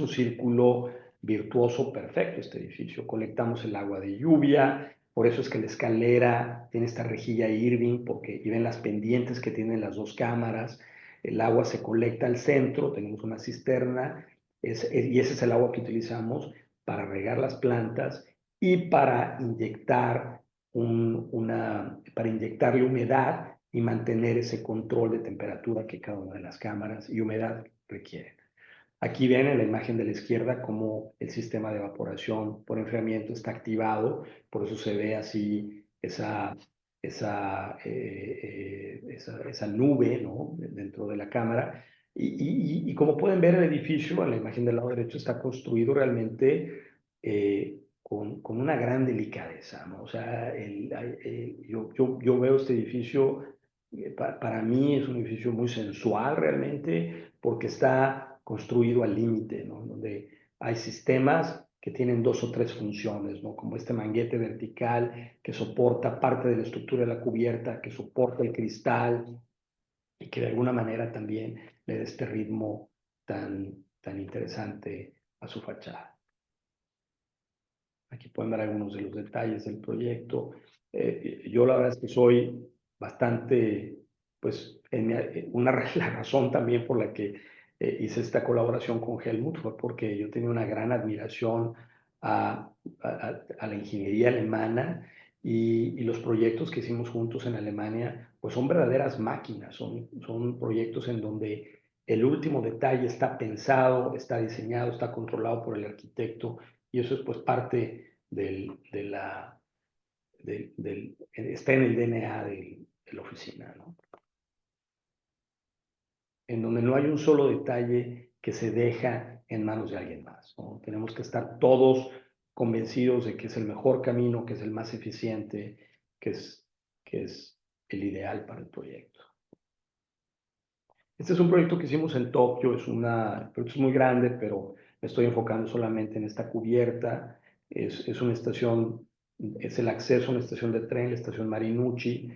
un círculo virtuoso perfecto este edificio. Colectamos el agua de lluvia, por eso es que la escalera tiene esta rejilla Irving, y ven las pendientes que tienen las dos cámaras. El agua se colecta al centro, tenemos una cisterna, y ese es el agua que utilizamos para regar las plantas y para para inyectarle humedad y mantener ese control de temperatura que cada una de las cámaras y humedad requieren. Aquí ven en la imagen de la izquierda cómo el sistema de evaporación por enfriamiento está activado, por eso se ve así esa nube, ¿no?, dentro de la cámara. Y como pueden ver, el edificio en la imagen del lado derecho está construido realmente con una gran delicadeza, ¿no? O sea, yo veo este edificio, para mí es un edificio muy sensual realmente, porque está construido al límite, ¿no? Donde hay sistemas que tienen 2 o 3 funciones, ¿no? Como este manguete vertical que soporta parte de la estructura de la cubierta, que soporta el cristal y que de alguna manera también le da este ritmo tan interesante a su fachada. Aquí pueden ver algunos de los detalles del proyecto. Yo la verdad es que soy bastante, pues, la razón también por la que hice esta colaboración con Helmut fue porque yo tenía una gran admiración a la ingeniería alemana, y los proyectos que hicimos juntos en Alemania, pues son verdaderas máquinas, son proyectos en donde el último detalle está pensado, está diseñado, está controlado por el arquitecto, y eso es pues parte está en el DNA de la oficina, ¿no? En donde no hay un solo detalle que se deja en manos de alguien más, ¿no? Tenemos que estar todos convencidos de que es el mejor camino, que es el más eficiente, que es el ideal para el proyecto. Este es un proyecto que hicimos en Tokio, el proyecto es muy grande, pero me estoy enfocando solamente en esta cubierta. Es una estación, es el acceso a una estación de tren, la estación Marinucci.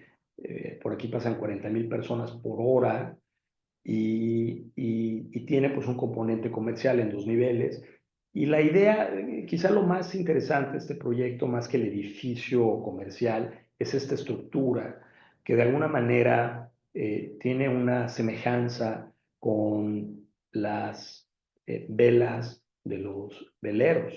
Por aquí pasan 40,000 personas por hora, y tiene pues un componente comercial en 2 niveles. Y la idea, quizá lo más interesante de este proyecto, más que el edificio comercial, es esta estructura que de alguna manera tiene una semejanza con las velas de los veleros.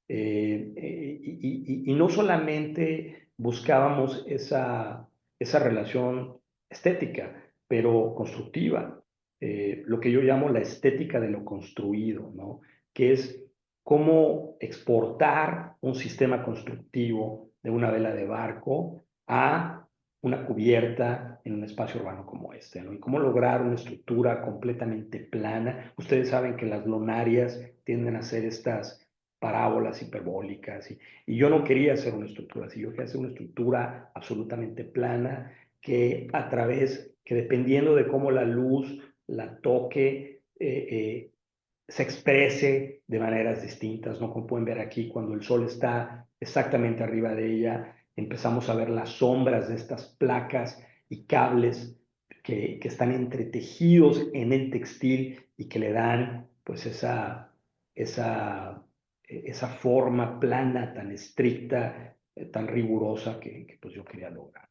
Y no solamente buscábamos esa relación estética, pero constructiva, lo que yo llamo la estética de lo construido, ¿no? Que es cómo exportar un sistema constructivo de una vela de barco a una cubierta en un espacio urbano como este, ¿no? Y cómo lograr una estructura completamente plana. Ustedes saben que las lunarias tienden a ser estas parábolas hiperbólicas y yo no quería hacer una estructura así, yo quería hacer una estructura absolutamente plana que que dependiendo de cómo la luz la toque, se exprese de maneras distintas, ¿no? Como pueden ver aquí, cuando el sol está exactamente arriba de ella, empezamos a ver las sombras de estas placas y cables que están entretejidos en el textil y que le dan pues esa forma plana tan estricta, tan rigurosa que pues yo quería lograr.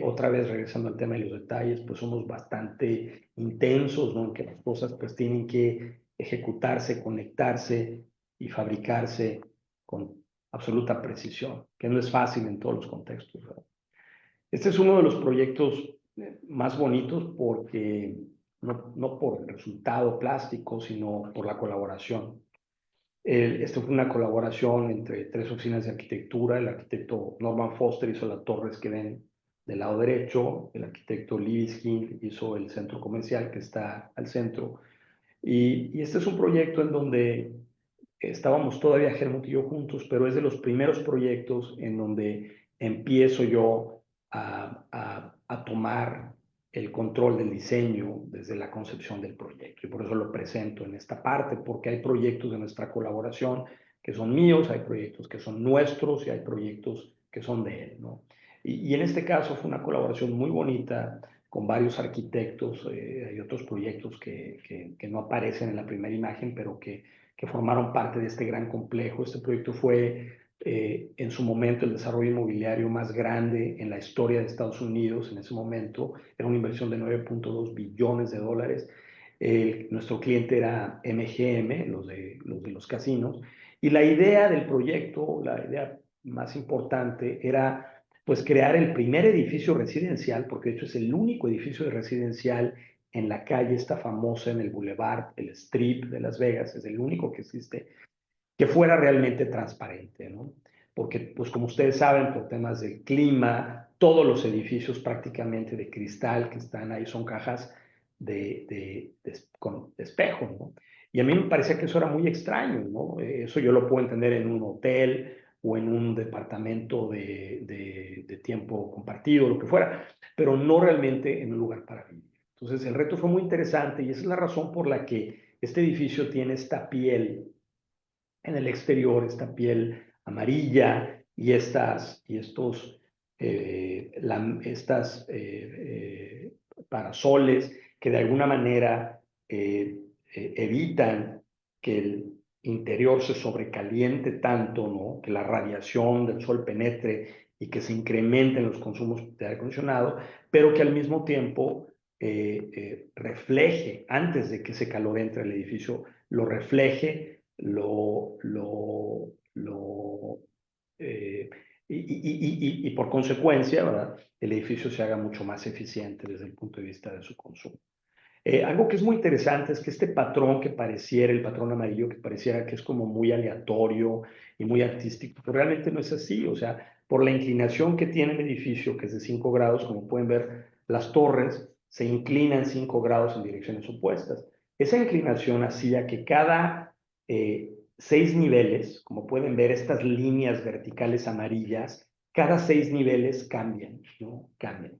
Otra vez regresando al tema de los detalles, pues somos bastante intensos, ¿no? En que las cosas pues tienen que ejecutarse, conectarse y fabricarse con absoluta precisión, que no es fácil en todos los contextos, ¿verdad? Este es uno de los proyectos más bonitos porque no por el resultado plástico, sino por la colaboración. Esto fue una colaboración entre 3 oficinas de arquitectura. El arquitecto Norman Foster hizo las torres que ven del lado derecho, el arquitecto Libeskind hizo el centro comercial que está al centro. Y este es un proyecto en donde estábamos todavía Helmut y yo juntos, pero es de los primeros proyectos en donde empiezo yo a tomar el control del diseño desde la concepción del proyecto. Y por eso lo presento en esta parte, porque hay proyectos de nuestra colaboración que son míos, hay proyectos que son nuestros y hay proyectos que son de él, ¿no? Y en este caso fue una colaboración muy bonita con varios arquitectos. Hay otros proyectos que no aparecen en la primera imagen, pero que formaron parte de este gran complejo. Este proyecto fue en su momento el desarrollo inmobiliario más grande en la historia de Estados Unidos. En ese momento era una inversión de 9.2 billones de dólares. Nuestro cliente era MGM, los de los casinos, y la idea del proyecto, la idea más importante era pues crear el primer edificio residencial, porque de hecho es el único edificio residencial en la calle esta famosa, en el Boulevard, el Strip de Las Vegas, es el único que existe, que fuera realmente transparente, ¿no? Porque, pues como ustedes saben, por temas del clima, todos los edificios prácticamente de cristal que están ahí son cajas con espejo, ¿no? Y a mí me parecía que eso era muy extraño, ¿no? Eso yo lo puedo entender en un hotel o en un departamento de tiempo compartido, lo que fuera, pero no realmente en un lugar para vivir. Entonces el reto fue muy interesante y esa es la razón por la que este edificio tiene esta piel en el exterior, esta piel amarilla y parasoles que de alguna manera evitan que el interior se sobrecaliente tanto, ¿no? Que la radiación del sol penetre y que se incrementen los consumos de aire acondicionado, pero que al mismo tiempo refleje, antes de que ese calor entre al edificio, lo refleje, eh, y por consecuencia, ¿verdad? El edificio se haga mucho más eficiente desde el punto de vista de su consumo. Algo que es muy interesante es que este patrón que pareciera, el patrón amarillo, que pareciera que es como muy aleatorio y muy artístico, pero realmente no es así. O sea, por la inclinación que tiene el edificio, que es de 5 grados, como pueden ver, las torres se inclinan 5 grados en direcciones opuestas. Esa inclinación hacía que cada 6 niveles, como pueden ver, estas líneas verticales amarillas, cada 6 niveles cambian, ¿no? Cambian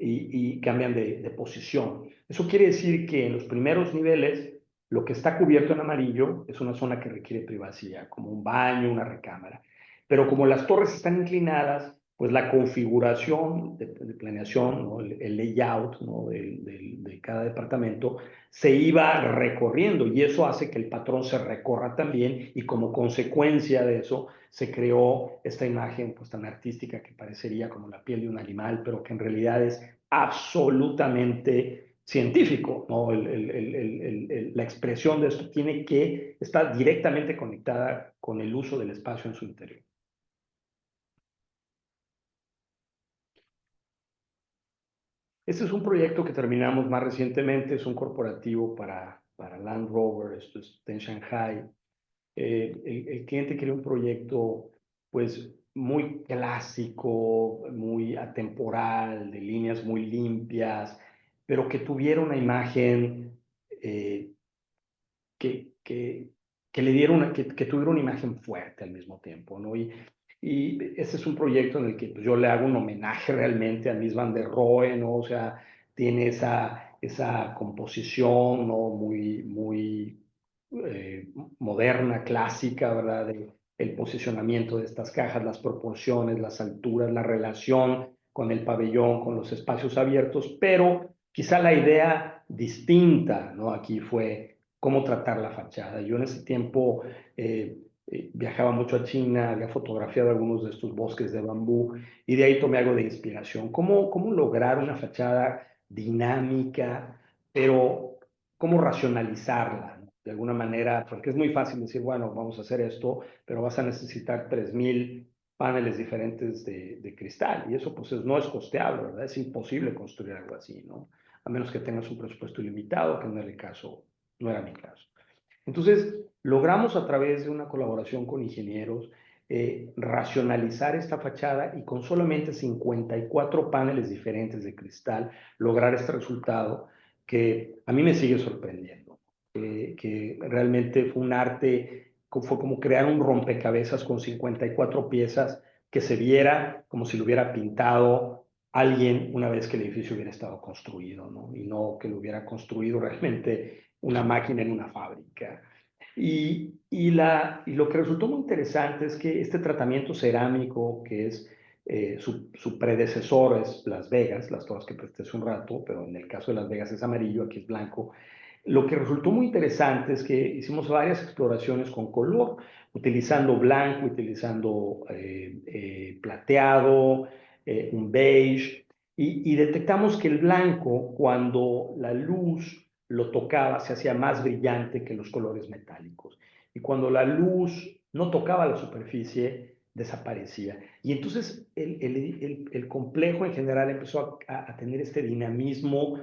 y cambian de posición. Eso quiere decir que en los primeros niveles lo que está cubierto en amarillo es una zona que requiere privacidad, como un baño, una recámara. Pero como las torres están inclinadas, pues la configuración de planeación, ¿no? El layout, ¿no? de cada departamento se iba recorriendo y eso hace que el patrón se recorra también y como consecuencia de eso se creó esta imagen pues tan artística que parecería como la piel de un animal, pero que en realidad es absolutamente científico, ¿no? La expresión de esto tiene que estar directamente conectada con el uso del espacio en su interior. Este es un proyecto que terminamos más recientemente, es un corporativo para Land Rover, esto está en Shanghai. El cliente quería un proyecto pues muy clásico, muy atemporal, de líneas muy limpias, pero que tuviera una imagen eh, que, que, que le diera que tuviera una imagen fuerte al mismo tiempo, ¿no? Y ese es un proyecto en el que pues, yo le hago un homenaje realmente a Mies van der Rohe, ¿no? O sea, tiene esa composición, ¿no? Muy moderna, clásica, ¿verdad? El posicionamiento de estas cajas, las proporciones, las alturas, la relación con el pabellón, con los espacios abiertos, pero quizá la idea distinta, ¿no? Aquí fue cómo tratar la fachada. Yo en ese tiempo viajaba mucho a China, había fotografiado algunos de estos bosques de bambú y de ahí tomé algo de inspiración. ¿Cómo lograr una fachada dinámica, pero cómo racionalizarla, ¿no? De alguna manera, porque es muy fácil decir, bueno, vamos a hacer esto, pero vas a necesitar 3000 paneles diferentes de cristal y eso pues no es costeable, ¿verdad? Es imposible construir algo así, ¿no? A menos que tengas un presupuesto ilimitado, que no era el caso, no era mi caso. Entonces, logramos a través de una colaboración con ingenieros racionalizar esta fachada y con solamente 54 paneles diferentes de cristal lograr este resultado que a mí me sigue sorprendiendo. Que realmente fue un arte, fue como crear un rompecabezas con 54 piezas que se viera como si lo hubiera pintado alguien una vez que el edificio hubiera estado construido, ¿no? Y no que lo hubiera construido realmente una máquina en una fábrica. Y lo que resultó muy interesante es que este tratamiento cerámico, que es su predecesor es Las Vegas, las todas que presté hace un rato, pero en el caso de Las Vegas es amarillo, aquí es blanco. Lo que resultó muy interesante es que hicimos varias exploraciones con color, utilizando blanco, utilizando plateado, un beige, y detectamos que el blanco, cuando la luz lo tocaba, se hacía más brillante que los colores metálicos. Y cuando la luz no tocaba la superficie, desaparecía. Y entonces el complejo en general empezó a tener este dinamismo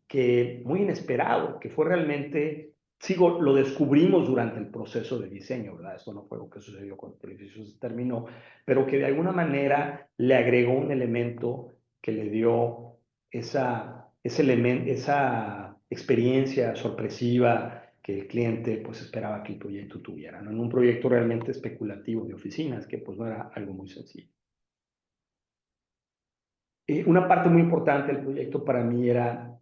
que muy inesperado, que fue realmente, sigo, lo descubrimos durante el proceso de diseño, ¿verdad? Esto no fue lo que sucedió cuando el edificio se terminó, pero que de alguna manera le agregó un elemento que le dio esa experiencia sorpresiva que el cliente pues esperaba que el proyecto tuviera, ¿no? En un proyecto realmente especulativo de oficinas, que pues no era algo muy sencillo. Una parte muy importante del proyecto para mí era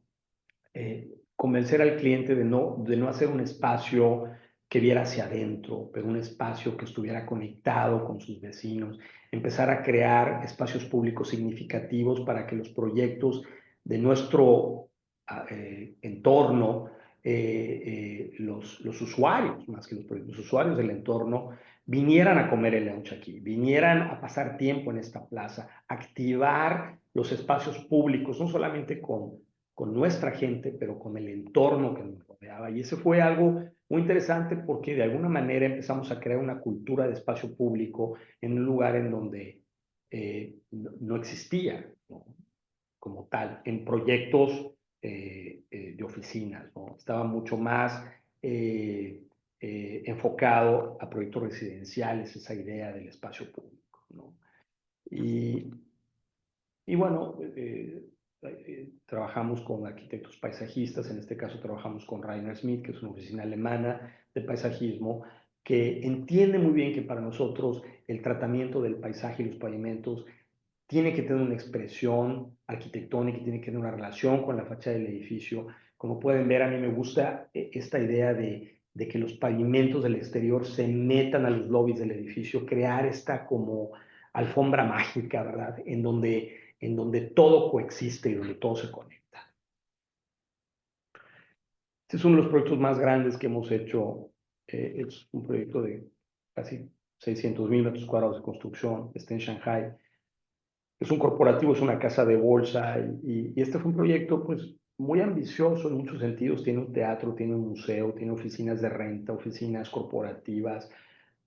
convencer al cliente de no hacer un espacio que viera hacia adentro, pero un espacio que estuviera conectado con sus vecinos, empezar a crear espacios públicos significativos para que los proyectos de nuestro entorno, los usuarios, más que los usuarios del entorno, vinieran a comer el lunch aquí, vinieran a pasar tiempo en esta plaza, activar los espacios públicos, no solamente con nuestra gente, pero con el entorno que nos rodeaba. Y ese fue algo muy interesante porque de alguna manera empezamos a crear una cultura de espacio público en un lugar en donde no existía, ¿no? Como tal, en proyectos de oficinas, ¿no? Estaba mucho más enfocado a proyectos residenciales, esa idea del espacio público, ¿no? Y, y bueno, trabajamos con arquitectos paisajistas, en este caso trabajamos con Rainer Smith, que es una oficina alemana de paisajismo, que entiende muy bien que para nosotros el tratamiento del paisaje y los pavimentos tiene que tener una expresión arquitectónica, tiene que tener una relación con la fachada del edificio. Como pueden ver, a mí me gusta esta idea de que los pavimentos del exterior se metan a los lobbies del edificio, crear esta como alfombra mágica, ¿verdad? En donde todo coexiste y donde todo se conecta. Este es uno de los proyectos más grandes que hemos hecho. Es un proyecto de casi 600,000 metros cuadrados de construcción. Está en Shanghai. Es un corporativo, es una casa de bolsa y este fue un proyecto pues muy ambicioso en muchos sentidos. Tiene un teatro, tiene un museo, tiene oficinas de renta, oficinas corporativas,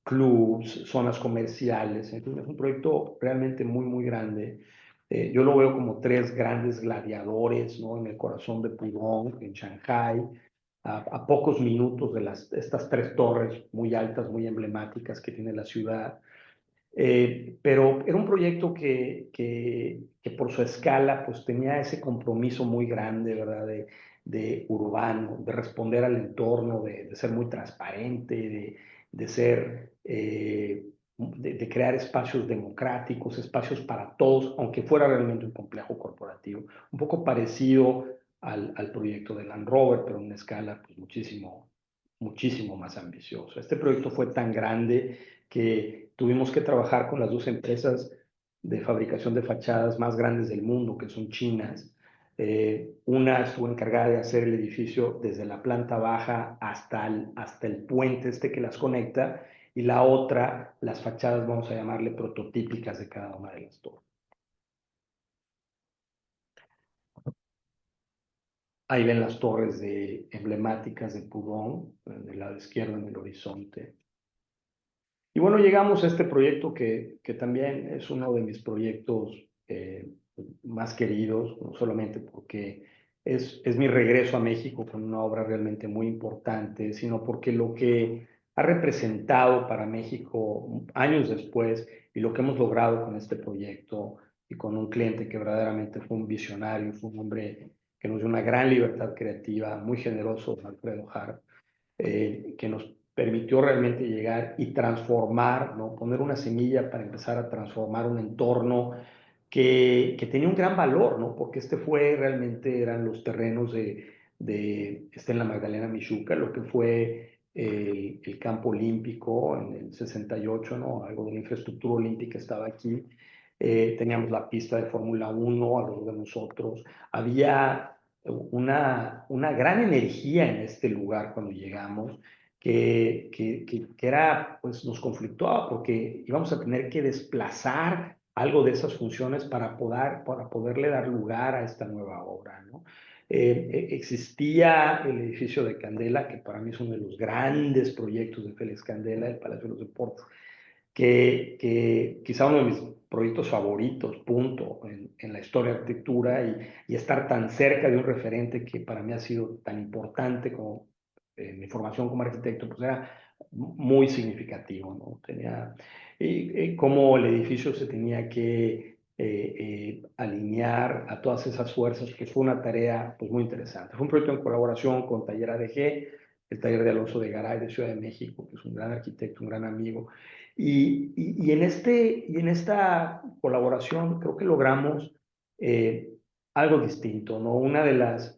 clubs, zonas comerciales. Entonces es un proyecto realmente muy grande. Yo lo veo como tres grandes gladiadores, ¿no? En el corazón de Pudong, en Shanghai, a pocos minutos de estas tres torres muy altas, muy emblemáticas que tiene la ciudad. Pero era un proyecto que por su escala pues tenía ese compromiso muy grande, ¿verdad? De urbano, de responder al entorno, de ser muy transparente, de ser, de crear espacios democráticos, espacios para todos, aunque fuera realmente un complejo corporativo, un poco parecido al proyecto de Land Rover, pero en una escala pues muchísimo más ambiciosa. Este proyecto fue tan grande que tuvimos que trabajar con las dos empresas de fabricación de fachadas más grandes del mundo, que son chinas. Una estuvo encargada de hacer el edificio desde la planta baja hasta el puente este que las conecta, y la otra, las fachadas, vamos a llamarle prototípicas de cada una de las torres. Ahí ven las torres emblemáticas de Pudong, del lado izquierdo en el horizonte. Y bueno, llegamos a este proyecto que también es uno de mis proyectos más queridos, no solamente porque es mi regreso a México con una obra realmente muy importante, sino porque lo que ha representado para México años después y lo que hemos logrado con este proyecto y con un cliente que verdaderamente fue un visionario, fue un hombre que nos dio una gran libertad creativa, muy generoso, Alfredo Harp, que nos permitió realmente llegar y transformar, ¿no? Poner una semilla para empezar a transformar un entorno que tenía un gran valor, ¿no? Porque realmente eran los terrenos está en la Magdalena Mixhuca, lo que fue el campo olímpico en el 68, ¿no? Algo de la infraestructura olímpica estaba aquí. Teníamos la pista de Fórmula 1 a los de nosotros. Había una gran energía en este lugar cuando llegamos, que era, pues nos conflictuaba porque íbamos a tener que desplazar algo de esas funciones para poderle dar lugar a esta nueva obra, ¿no? Existía el edificio de Candela, que para mí es uno de los grandes proyectos de Félix Candela, el Palacio de los Deportes, que quizá uno de mis proyectos favoritos, punto, en la historia de arquitectura, y estar tan cerca de un referente que para mí ha sido tan importante como mi formación como arquitecto, pues era muy significativo, ¿no? Cómo el edificio se tenía que alinear a todas esas fuerzas, que fue una tarea pues muy interesante. Fue un proyecto en colaboración con Taller ADG, el taller de Alonso de Garay de Ciudad de México, que es un gran arquitecto, un gran amigo. En esta colaboración creo que logramos algo distinto, ¿no? Una de las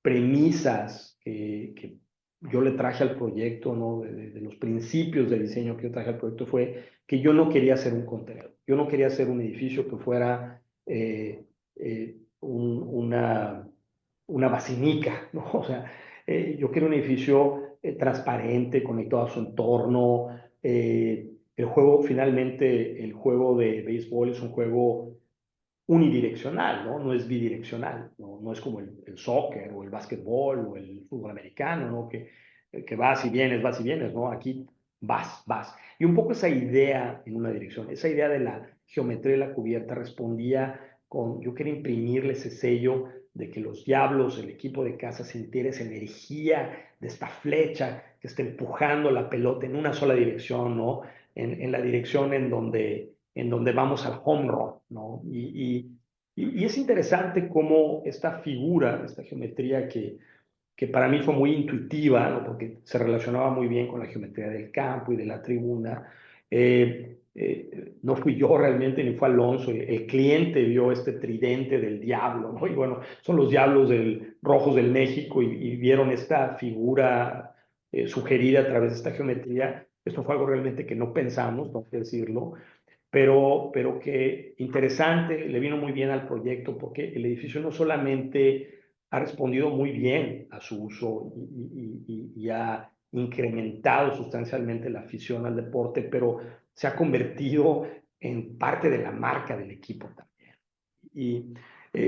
premisas que yo le traje al proyecto, ¿no? De los principios de diseño que yo traje al proyecto fue que yo no quería hacer un contenedor, yo no quería hacer un edificio que fuera una basinica, ¿no? O sea, yo quería un edificio transparente, conectado a su entorno. El juego, finalmente, el juego de béisbol es un juego unidireccional, ¿no? No es bidireccional, no es como el soccer o el básquetbol o el fútbol americano, ¿no? Que vas y vienes, ¿no? Aquí vas. Y un poco esa idea en una dirección, esa idea de la geometría de la cubierta respondía yo quería imprimirle ese sello de que los Diablos, el equipo de casa, sintiera esa energía de esta flecha que está empujando la pelota en una sola dirección, ¿no? En la dirección en donde vamos al home run, ¿no? Y es interesante cómo esta figura, esta geometría que para mí fue muy intuitiva, ¿no? Porque se relacionaba muy bien con la geometría del campo y de la tribuna. No fui yo realmente, ni fue Alonso, el cliente vio este tridente del diablo, ¿no? Y bueno, son los diablos rojos del México, y vieron esta figura sugerida a través de esta geometría. Esto fue algo realmente que no pensamos, tengo que decirlo, pero que interesante, le vino muy bien al proyecto, porque el edificio no solamente ha respondido muy bien a su uso y ha incrementado sustancialmente la afición al deporte, pero se ha convertido en parte de la marca del equipo también. Y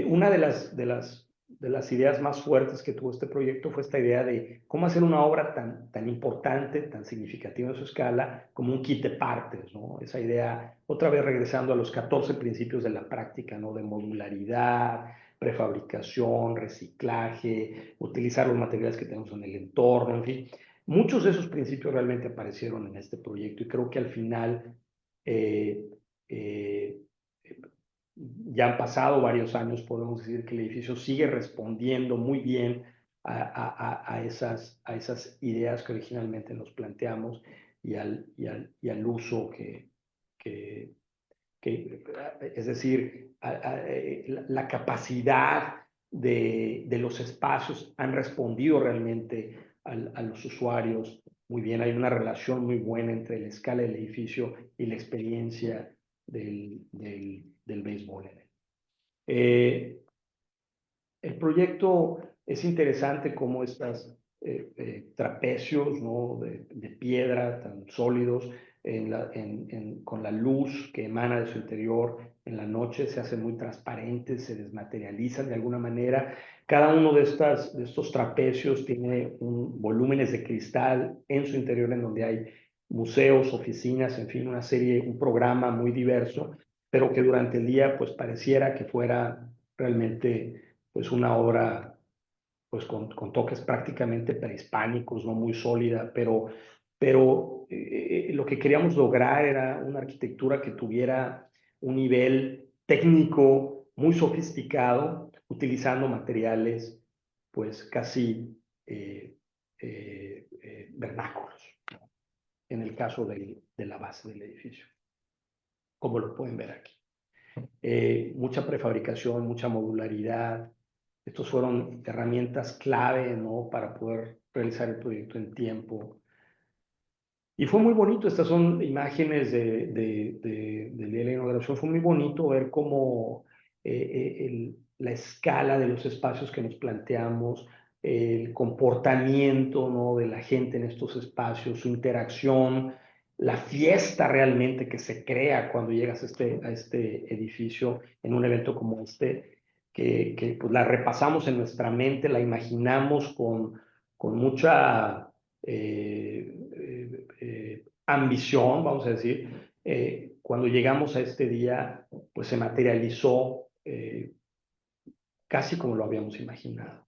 una de las ideas más fuertes que tuvo este proyecto fue esta idea de cómo hacer una obra tan importante, tan significativa en su escala, como un kit de partes, ¿no? Esa idea, otra vez regresando a los 14 principios de la práctica, ¿no? De modularidad, prefabricación, reciclaje, utilizar los materiales que tenemos en el entorno, en fin. Muchos de esos principios realmente aparecieron en este proyecto y creo que al final ya han pasado varios años, podemos decir que el edificio sigue respondiendo muy bien a esas ideas que originalmente nos planteamos y al uso que, es decir, la capacidad de los espacios han respondido realmente a los usuarios muy bien. Hay una relación muy buena entre la escala del edificio y la experiencia del béisbol. El proyecto es interesante como estas trapecios, ¿no? de piedra tan sólidos con la luz que emana de su interior en la noche se hacen muy transparentes, se desmaterializan de alguna manera. Cada uno de estos trapecios tiene volúmenes de cristal en su interior en donde hay museos, oficinas, en fin, un programa muy diverso, pero que durante el día pues pareciera que fuera realmente pues una obra pues con toques prácticamente prehispánicos, no muy sólida, pero lo que queríamos lograr era una arquitectura que tuviera un nivel técnico muy sofisticado, utilizando materiales pues casi vernáculos, en el caso de la base del edificio, como lo pueden ver aquí. Mucha prefabricación, mucha modularidad. Estos fueron herramientas clave, ¿no? Para poder realizar el proyecto en tiempo. Y fue muy bonito, estas son imágenes del día de la inauguración. Fue muy bonito ver cómo la escala de los espacios que nos planteamos, el comportamiento, ¿no? de la gente en estos espacios, su interacción, la fiesta realmente que se crea cuando llegas a este edificio en un evento como este, que pues la repasamos en nuestra mente, la imaginamos con mucha ambición, vamos a decir. Cuando llegamos a este día, pues se materializó casi como lo habíamos imaginado.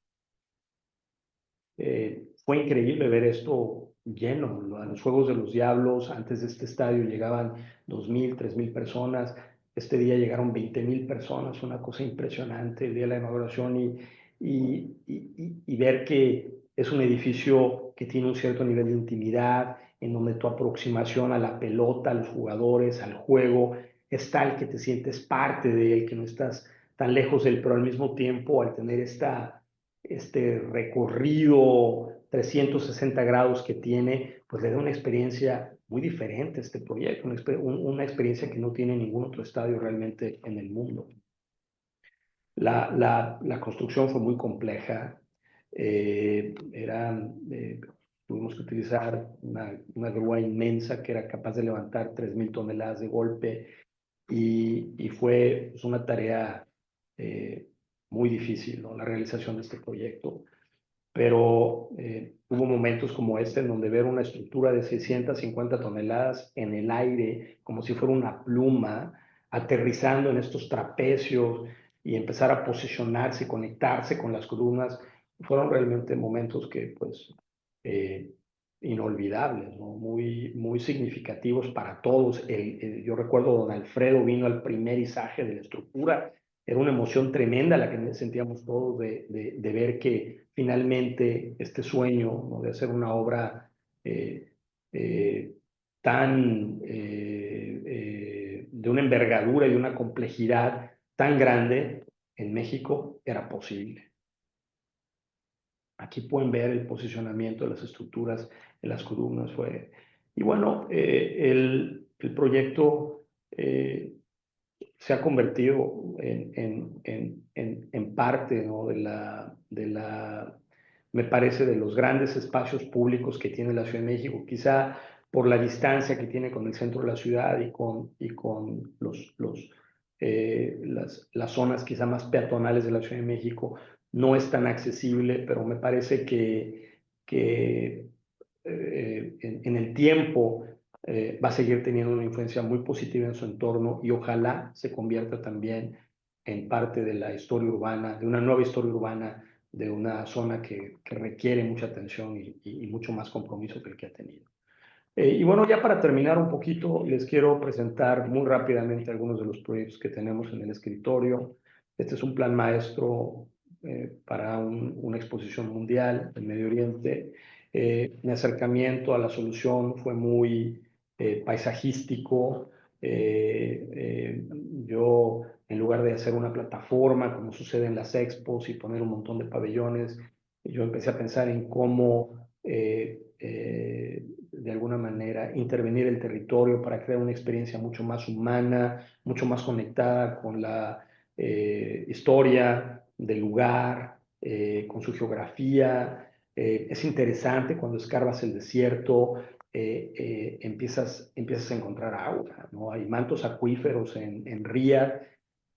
Fue increíble ver esto lleno. A los Juegos de los Diablos, antes de este estadio, llegaban 2,000, 3,000 personas. Este día llegaron 20,000 personas, una cosa impresionante el día de la inauguración y ver que es un edificio que tiene un cierto nivel de intimidad, en donde tu aproximación a la pelota, a los jugadores, al juego, es tal que te sientes parte de él, que no estás tan lejos de él, pero al mismo tiempo al tener este recorrido 360 grados que tiene, pues le da una experiencia muy diferente a este proyecto, una experiencia que no tiene ningún otro estadio realmente en el mundo. La construcción fue muy compleja, tuvimos que utilizar una grúa inmensa que era capaz de levantar 3,000 toneladas de golpe y fue pues, una tarea muy difícil, ¿no? La realización de este proyecto. Pero hubo momentos como este en donde ver una estructura de 650 toneladas en el aire, como si fuera una pluma, aterrizando en estos trapecios y empezar a posicionarse y conectarse con las columnas, fueron realmente momentos que, pues, inolvidables, ¿no? Muy, muy significativos para todos. Yo recuerdo don Alfredo vino al primer izaje de la estructura. Era una emoción tremenda la que sentíamos todos de ver que finalmente este sueño, ¿no? de hacer una obra de una envergadura y de una complejidad tan grande en México era posible. Aquí pueden ver el posicionamiento de las estructuras en las columnas. Y bueno, el proyecto se ha convertido en parte, ¿no? Me parece, de los grandes espacios públicos que tiene la Ciudad de México, quizá por la distancia que tiene con el centro de la ciudad y con las zonas quizá más peatonales de la Ciudad de México, no es tan accesible, pero me parece que en el tiempo va a seguir teniendo una influencia muy positiva en su entorno y ojalá se convierta también en parte de la historia urbana, de una nueva historia urbana de una zona que requiere mucha atención y mucho más compromiso que el que ha tenido. Y bueno, ya para terminar un poquito, les quiero presentar muy rápidamente algunos de los proyectos que tenemos en el escritorio. Este es un plan maestro para una exposición mundial en Medio Oriente. Mi acercamiento a la solución fue muy paisajístico. Yo, en lugar de hacer una plataforma, como sucede en las expos, y poner un montón de pabellones, yo empecé a pensar en cómo de alguna manera intervenir el territorio para crear una experiencia mucho más humana, mucho más conectada con la historia del lugar, con su geografía. Es interesante cuando escarbas el desierto, empiezas a encontrar agua, ¿no? Hay mantos acuíferos en Riyadh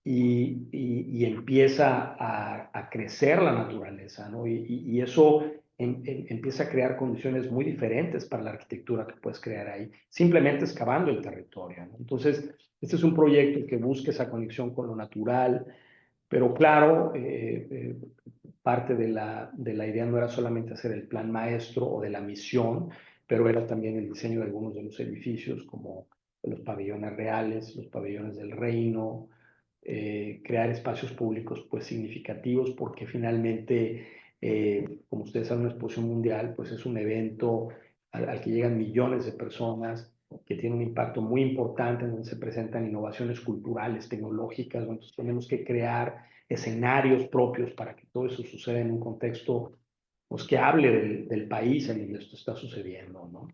y empieza a crecer la naturaleza, ¿no? Y eso empieza a crear condiciones muy diferentes para la arquitectura que puedes crear ahí, simplemente excavando el territorio, ¿no? Entonces, este es un proyecto que busca esa conexión con lo natural, pero claro, parte de la idea no era solamente hacer el plan maestro o de la misión, pero era también el diseño de algunos de los edificios, como los pabellones reales, los pabellones del reino, crear espacios públicos pues significativos, porque finalmente, como ustedes saben, una exposición mundial pues es un evento al que llegan millones de personas, que tiene un impacto muy importante, en donde se presentan innovaciones culturales, tecnológicas. Entonces tenemos que crear escenarios propios para que todo eso suceda en un contexto pues, que hable del país en donde esto está sucediendo, ¿no?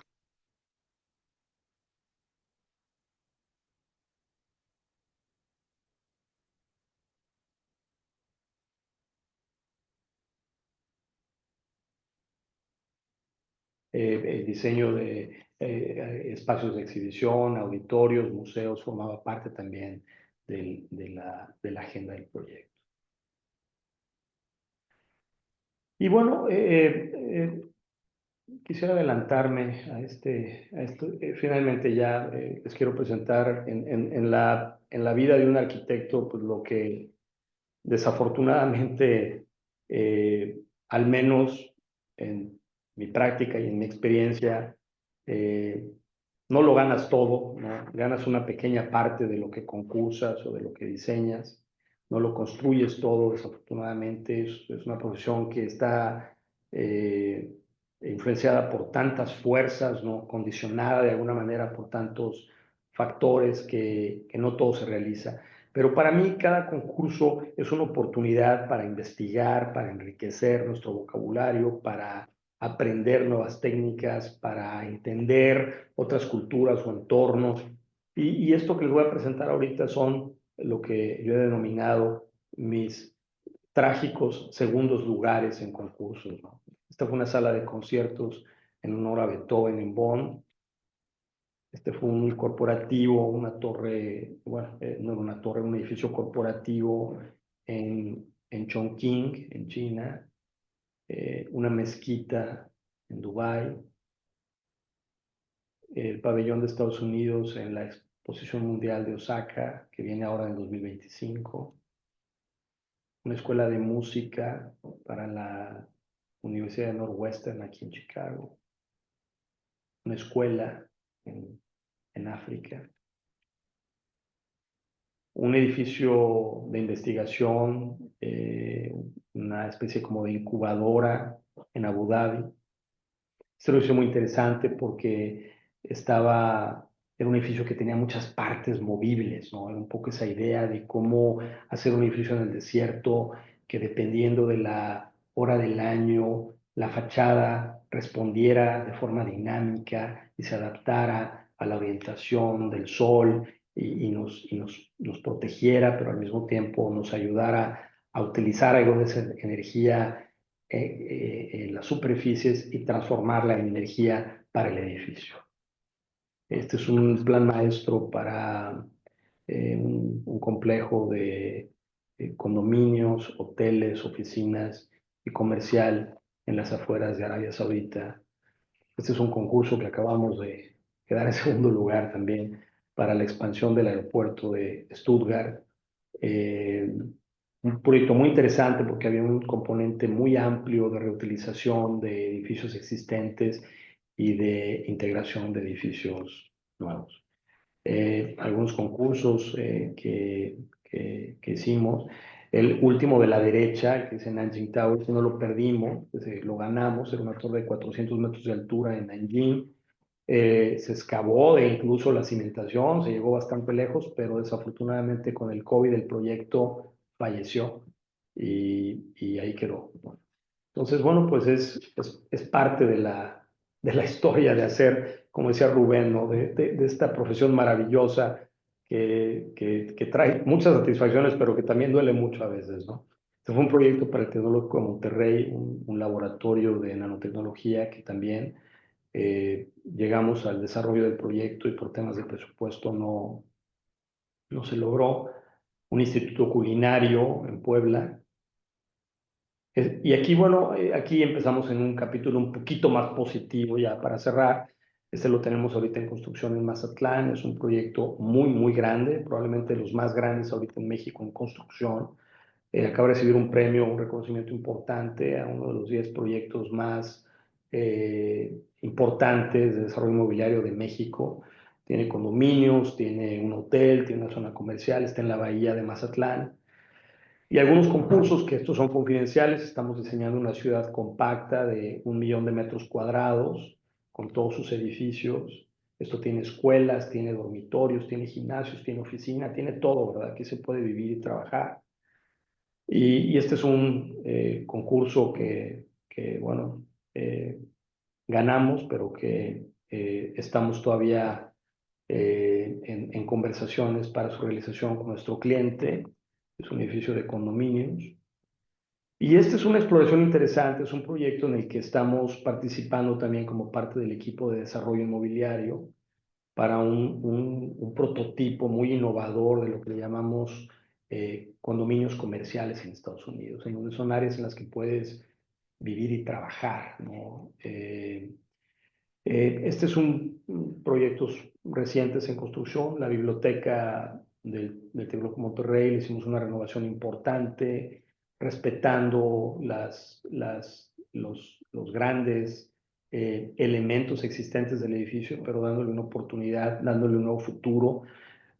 El diseño de espacios de exhibición, auditorios, museos, formaba parte también de la agenda del proyecto. Y bueno, quisiera adelantarme a esto. Finalmente ya les quiero presentar en la vida de un arquitecto pues lo que desafortunadamente, al menos en mi práctica y en mi experiencia, eh, no lo ganas todo, ¿no? Ganas una pequeña parte de lo que concursas o de lo que diseñas, no lo construyes todo, desafortunadamente. Es una profesión que está influenciada por tantas fuerzas, ¿no? Condicionada de alguna manera por tantos factores que no todo se realiza. Pero para mí cada concurso es una oportunidad para investigar, para enriquecer nuestro vocabulario, para aprender nuevas técnicas, para entender otras culturas o entornos. Y esto que les voy a presentar ahorita son lo que yo he denominado mis trágicos segundos lugares en concursos, ¿no? Esta fue una sala de conciertos en honor a Beethoven en Bonn. Este fue un corporativo, una torre, bueno, no era una torre, un edificio corporativo en Chongqing, en China, una mezquita en Dubái, el pabellón de Estados Unidos en la Exposición Mundial de Osaka, que viene ahora en 2025, una escuela de música para la Universidad de Northwestern aquí en Chicago, una escuela en África, un edificio de investigación, una especie como de incubadora en Abu Dhabi. Este edificio muy interesante porque era un edificio que tenía muchas partes movibles, ¿no? Era un poco esa idea de cómo hacer un edificio en el desierto, que dependiendo de la hora del año, la fachada respondiera de forma dinámica y se adaptara a la orientación del sol y nos protegiera, pero al mismo tiempo nos ayudara a utilizar algo de esa energía en las superficies y transformarla en energía para el edificio. Este es un plan maestro para un complejo de condominios, hoteles, oficinas y comercial en las afueras de Arabia Saudita. Este es un concurso que acabamos de quedar en segundo lugar también para la expansión del aeropuerto de Stuttgart. un proyecto muy interesante porque había un componente muy amplio de reutilización de edificios existentes y de integración de edificios nuevos. Algunos concursos que hicimos. El último de la derecha, que es en Nanjing Tower, no lo perdimos, lo ganamos, era una torre de 400 metros de altura en Nanjing. Se excavó de incluso la cimentación, se llegó bastante lejos, pero desafortunadamente con el COVID el proyecto falleció y ahí quedó. Entonces, bueno, pues es parte de la historia de hacer, como decía Rubén, ¿no? De esta profesión maravillosa que trae muchas satisfacciones, pero que también duele mucho a veces, ¿no? Este fue un proyecto para el Tecnológico de Monterrey, un laboratorio de nanotecnología que también llegamos al desarrollo del proyecto y por temas de presupuesto no se logró. Un instituto culinario en Puebla. Y aquí, bueno, aquí empezamos en un capítulo un poquito más positivo ya para cerrar. Este lo tenemos ahorita en construcción en Mazatlán. Es un proyecto muy, muy grande, probablemente de los más grandes ahorita en México en construcción. Acaba de recibir un premio, un reconocimiento importante a uno de los 10 proyectos más importantes de desarrollo inmobiliario de México. Tiene condominios, tiene un hotel, tiene una zona comercial, está en la bahía de Mazatlán. Y algunos concursos, que estos son confidenciales, estamos diseñando una ciudad compacta de 1 millón de metros cuadrados, con todos sus edificios. Esto tiene escuelas, tiene dormitorios, tiene gimnasios, tiene oficina, tiene todo, ¿verdad? Aquí se puede vivir y trabajar. Y este es un concurso bueno, ganamos, pero que estamos todavía en conversaciones para su realización con nuestro cliente. Es un edificio de condominios. Y esta es una exploración interesante, es un proyecto en el que estamos participando también como parte del equipo de desarrollo inmobiliario para un prototipo muy innovador de lo que le llamamos condominios comerciales en Estados Unidos, en donde son áreas en las que puedes vivir y trabajar, ¿no? Este es un proyectos recientes en construcción. La biblioteca del Tecnológico Monterrey le hicimos una renovación importante, respetando los grandes elementos existentes del edificio, pero dándole una oportunidad, dándole un nuevo futuro,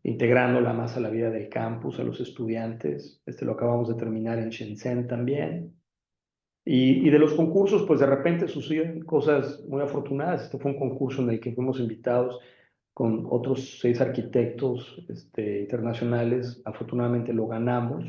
integrándola más a la vida del campus, a los estudiantes. Este lo acabamos de terminar en Shenzhen también. Y de los concursos, pues de repente suceden cosas muy afortunadas. Este fue un concurso en el que fuimos invitados con otros 6 arquitectos internacionales. Afortunadamente lo ganamos,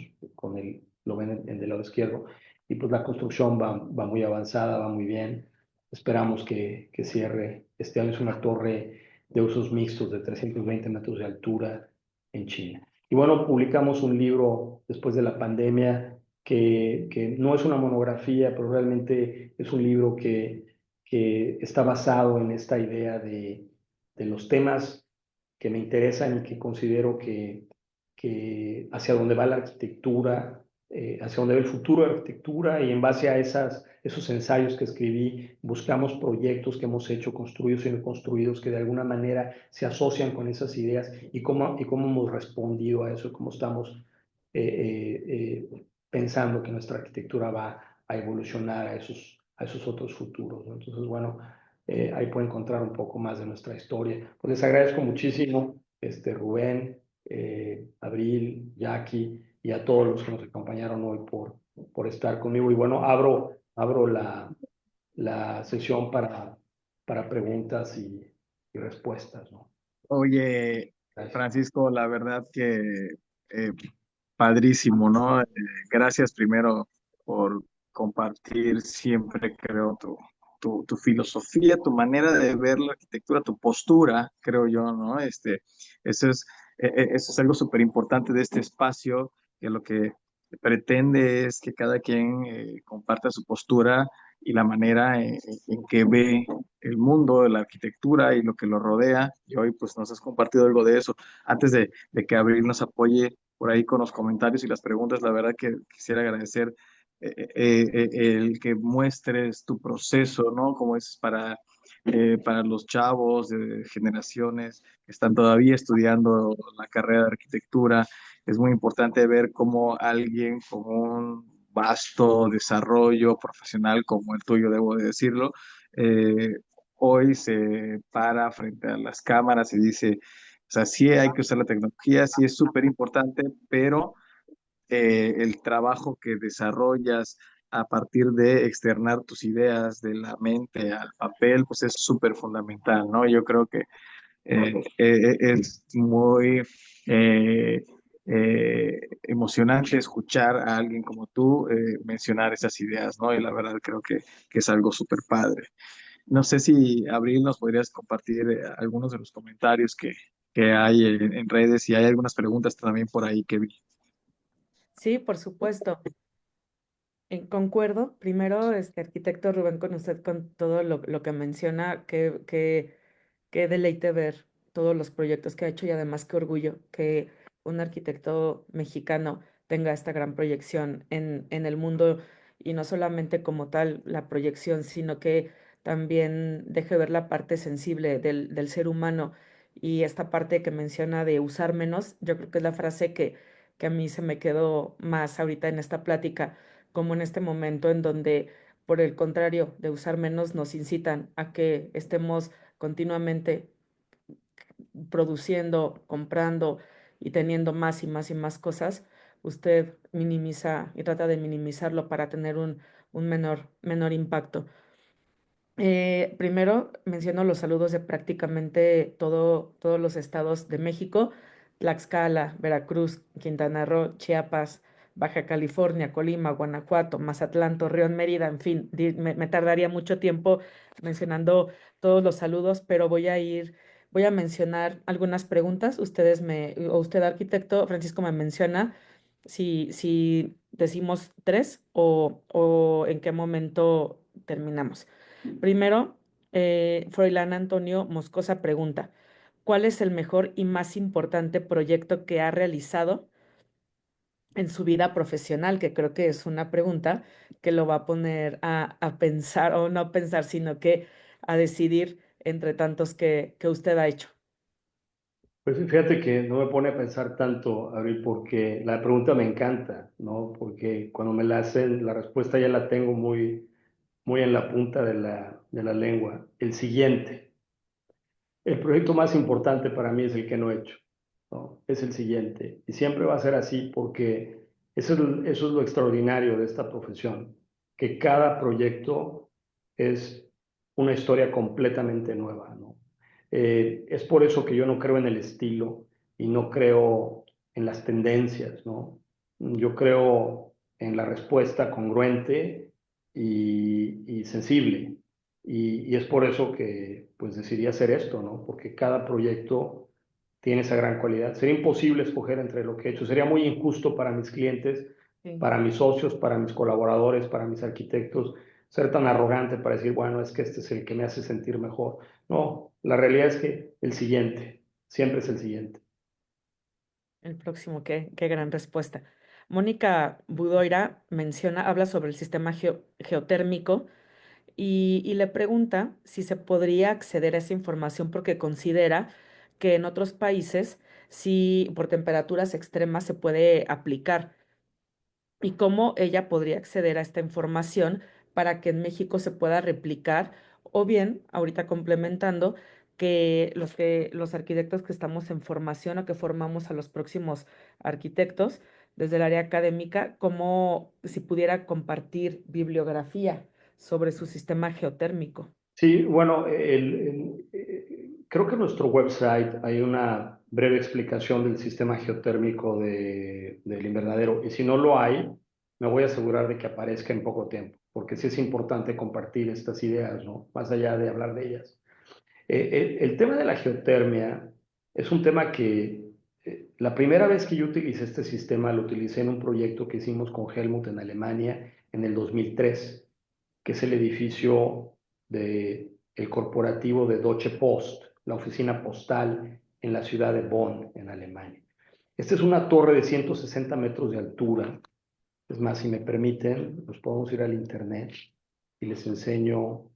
lo ven en del lado izquierdo, y pues la construcción va muy avanzada, va muy bien. Esperamos que cierre. Este año es una torre de usos mixtos de 320 metros de altura en China. Y bueno, publicamos un libro después de la pandemia que no es una monografía, pero realmente es un libro que está basado en esta idea de los temas que me interesan y que considero que hacia dónde va la arquitectura, hacia dónde va el futuro de la arquitectura, y en base a esos ensayos que escribí, buscamos proyectos que hemos hecho, construidos y no construidos, que de alguna manera se asocian con esas ideas y cómo hemos respondido a eso, cómo estamos pensando que nuestra arquitectura va a evolucionar a esos otros futuros, ¿no? Entonces, bueno, ahí pueden encontrar un poco más de nuestra historia. Pues les agradezco muchísimo, Rubén, Abril, Jackie y a todos los que nos acompañaron hoy por estar conmigo. Y bueno, abro la sesión para preguntas y respuestas, ¿no? Oye, Gracias. Francisco, la verdad que eh, padrísimo, ¿no? Gracias primero por compartir siempre, creo, tu filosofía, tu manera de ver la arquitectura, tu postura, creo yo, ¿no? Eso es, eso es algo súper importante de este espacio, que lo que pretende es que cada quien comparta su postura y la manera en que ve el mundo, la arquitectura y lo que lo rodea. Y hoy pues nos has compartido algo de eso. Antes de que Abril nos apoye por ahí con los comentarios y las preguntas, la verdad que quisiera agradecer el que muestres tu proceso, ¿no? Como es para los chavos de generaciones que están todavía estudiando la carrera de arquitectura es muy importante ver cómo alguien con un vasto desarrollo profesional como el tuyo, debo de decirlo, eh, hoy se para frente a las cámaras y dice, o sea, sí hay que usar la tecnología, sí es súper importante, pero el trabajo que desarrollas a partir de externar tus ideas de la mente al papel, pues es súper fundamental, ¿no? Yo creo que es muy emocionante escuchar a alguien como tú mencionar esas ideas, ¿no? Y la verdad creo que es algo súper padre. No sé si, Abril, nos podrías compartir algunos de los comentarios que hay en redes y hay algunas preguntas también por ahí que vi. Sí, por supuesto. Concuerdo. Primero, arquitecto Rubén, con usted con todo lo que menciona, qué deleite ver todos los proyectos que ha hecho y además qué orgullo que un arquitecto mexicano tenga esta gran proyección en el mundo y no solamente como tal la proyección, sino que también deje ver la parte sensible del ser humano y esta parte que menciona de usar menos, yo creo que es la frase que a mí se me quedó más ahorita en esta plática, como en este momento en donde, por el contrario, de usar menos, nos incitan a que estemos continuamente produciendo, comprando y teniendo más y más y más cosas, usted minimiza y trata de minimizarlo para tener un menor impacto. Primero menciono los saludos de prácticamente todos los estados de México: Tlaxcala, Veracruz, Quintana Roo, Chiapas, Baja California, Colima, Guanajuato, Mazatlán, Torreón, Mérida, en fin, me tardaría mucho tiempo mencionando todos los saludos, pero voy a mencionar algunas preguntas. O usted, arquitecto Francisco, me menciona si decimos tres o en qué momento terminamos. Primero, Froilán Antonio Moscosa pregunta, ¿cuál es el mejor y más importante proyecto que ha realizado en su vida profesional? Que creo que es una pregunta que lo va a poner a pensar, o no a pensar, sino que a decidir entre tantos que usted ha hecho. Pues fíjate que no me pone a pensar tanto, Abril, porque la pregunta me encanta, ¿no? Porque cuando me la hacen, la respuesta ya la tengo muy en la punta de la lengua. El siguiente. El proyecto más importante para mí es el que no he hecho, ¿no? Es el siguiente. Y siempre va a ser así porque eso es lo extraordinario de esta profesión, que cada proyecto es una historia completamente nueva, ¿no? Es por eso que yo no creo en el estilo y no creo en las tendencias, ¿no? Yo creo en la respuesta congruente y sensible. Y es por eso que pues decidí hacer esto, ¿no? Porque cada proyecto tiene esa gran cualidad. Sería imposible escoger entre lo que he hecho. Sería muy injusto para mis clientes, Sí. para mis socios, para mis colaboradores, para mis arquitectos, ser tan arrogante para decir, bueno, es que este es el que me hace sentir mejor. No, la realidad es que el siguiente, siempre es el siguiente. El próximo, qué gran respuesta. Mónica Budoira habla sobre el sistema geotérmico y le pregunta si se podría acceder a esa información porque considera que en otros países, si por temperaturas extremas se puede aplicar, y cómo ella podría acceder a esta información para que en México se pueda replicar, o bien, ahorita complementando, que los arquitectos que estamos en formación o que formamos a los próximos arquitectos desde el área académica, como si pudiera compartir bibliografía sobre su sistema geotérmico. Sí, bueno, creo que en nuestro website hay una breve explicación del sistema geotérmico del invernadero y si no lo hay, me voy a asegurar de que aparezca en poco tiempo, porque sí es importante compartir estas ideas, ¿no? Más allá de hablar de ellas. El tema de la geotermia es un tema que la primera vez que yo utilicé este sistema lo utilicé en un proyecto que hicimos con Helmut en Alemania en el 2003, que es el edificio el corporativo de Deutsche Post, la oficina postal en la ciudad de Bonn, en Alemania. Esta es una torre de 160 metros de altura. Es más, si me permiten, nos podemos ir al internet y les enseño.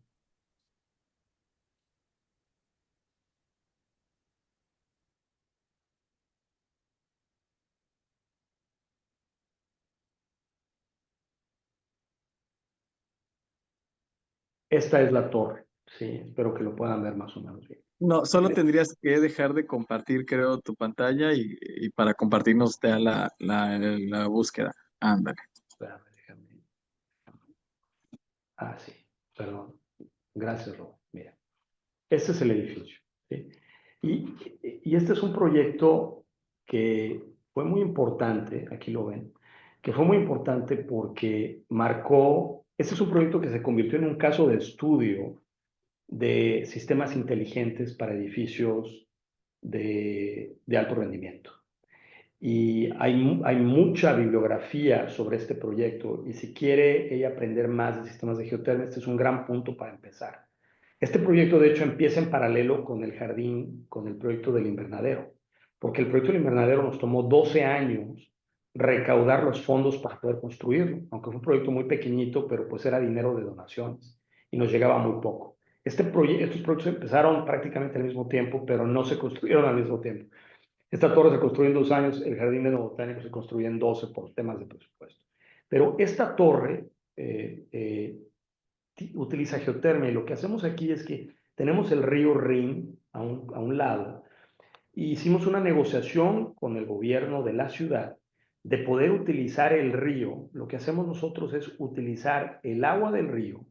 Esta es la torre, sí, espero que lo puedan ver más o menos bien. No, solo tendrías que dejar de compartir, creo, tu pantalla y para compartirnos te da la búsqueda. Ándale. Espérame, déjame. Ah, sí, perdón. Gracias, Rob. Mira, este es el edificio, ¿sí? Y este es un proyecto que fue muy importante, aquí lo ven, que fue muy importante porque marcó, este es un proyecto que se convirtió en un caso de estudio de sistemas inteligentes para edificios de alto rendimiento. Y hay mucha bibliografía sobre este proyecto y si quiere ella aprender más de sistemas de geotermia, este es un gran punto para empezar. Este proyecto, de hecho, empieza en paralelo con el jardín, con el proyecto del invernadero, porque el proyecto del invernadero nos tomó 12 años recaudar los fondos para poder construirlo, aunque fue un proyecto muy pequeñito, pero pues era dinero de donaciones y nos llegaba muy poco. Estos proyectos empezaron prácticamente al mismo tiempo, pero no se construyeron al mismo tiempo. Esta torre se construyó en 2 años, el jardín de botánico se construyó en 12 por temas de presupuesto. Pero esta torre utiliza geotermia y lo que hacemos aquí es que tenemos el río Rin a un lado y hicimos una negociación con el gobierno de la ciudad de poder utilizar el río. Lo que hacemos nosotros es utilizar el agua del río,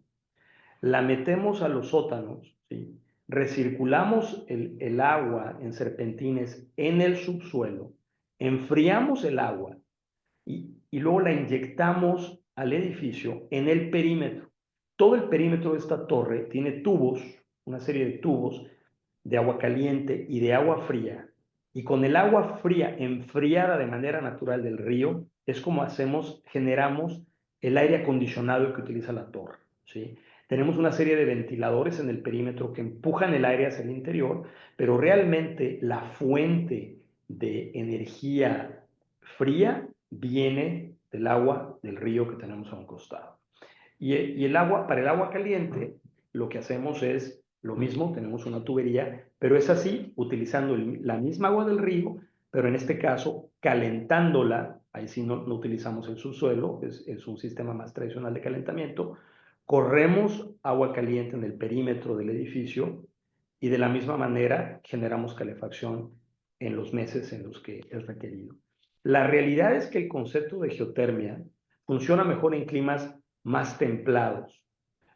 la metemos a los sótanos, ¿sí? Recirculamos el agua en serpentines en el subsuelo, enfriamos el agua y luego la inyectamos al edificio en el perímetro. Todo el perímetro de esta torre tiene tubos, una serie de tubos de agua caliente y de agua fría. Y con el agua fría enfriada de manera natural del río, es como generamos el aire acondicionado que utiliza la torre, ¿sí? Tenemos una serie de ventiladores en el perímetro que empujan el aire hacia el interior, pero realmente la fuente de energía fría viene del agua del río que tenemos a un costado. Y el agua, para el agua caliente, lo que hacemos es lo mismo, tenemos una tubería, pero es así, utilizando la misma agua del río, pero en este caso calentándola, ahí sí no utilizamos el subsuelo, es un sistema más tradicional de calentamiento, corremos agua caliente en el perímetro del edificio y de la misma manera generamos calefacción en los meses en los que es requerido. La realidad es que el concepto de geotermia funciona mejor en climas más templados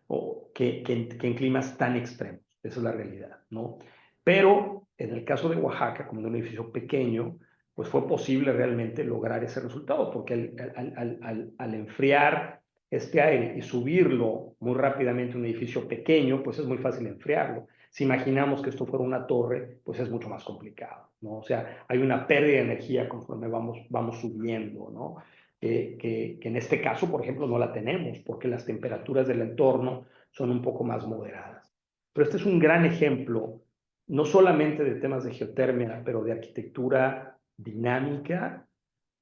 o que en climas tan extremos. Esa es la realidad, ¿no? Pero en el caso de Oaxaca, como en un edificio pequeño, pues fue posible realmente lograr ese resultado, porque al enfriar este aire y subirlo muy rápidamente a un edificio pequeño, pues es muy fácil enfriarlo. Si imaginamos que esto fuera una torre, pues es mucho más complicado, ¿no? O sea, hay una pérdida de energía conforme vamos subiendo, ¿no? Que en este caso, por ejemplo, no la tenemos porque las temperaturas del entorno son un poco más moderadas. Pero este es un gran ejemplo, no solamente de temas de geotermia, pero de arquitectura dinámica,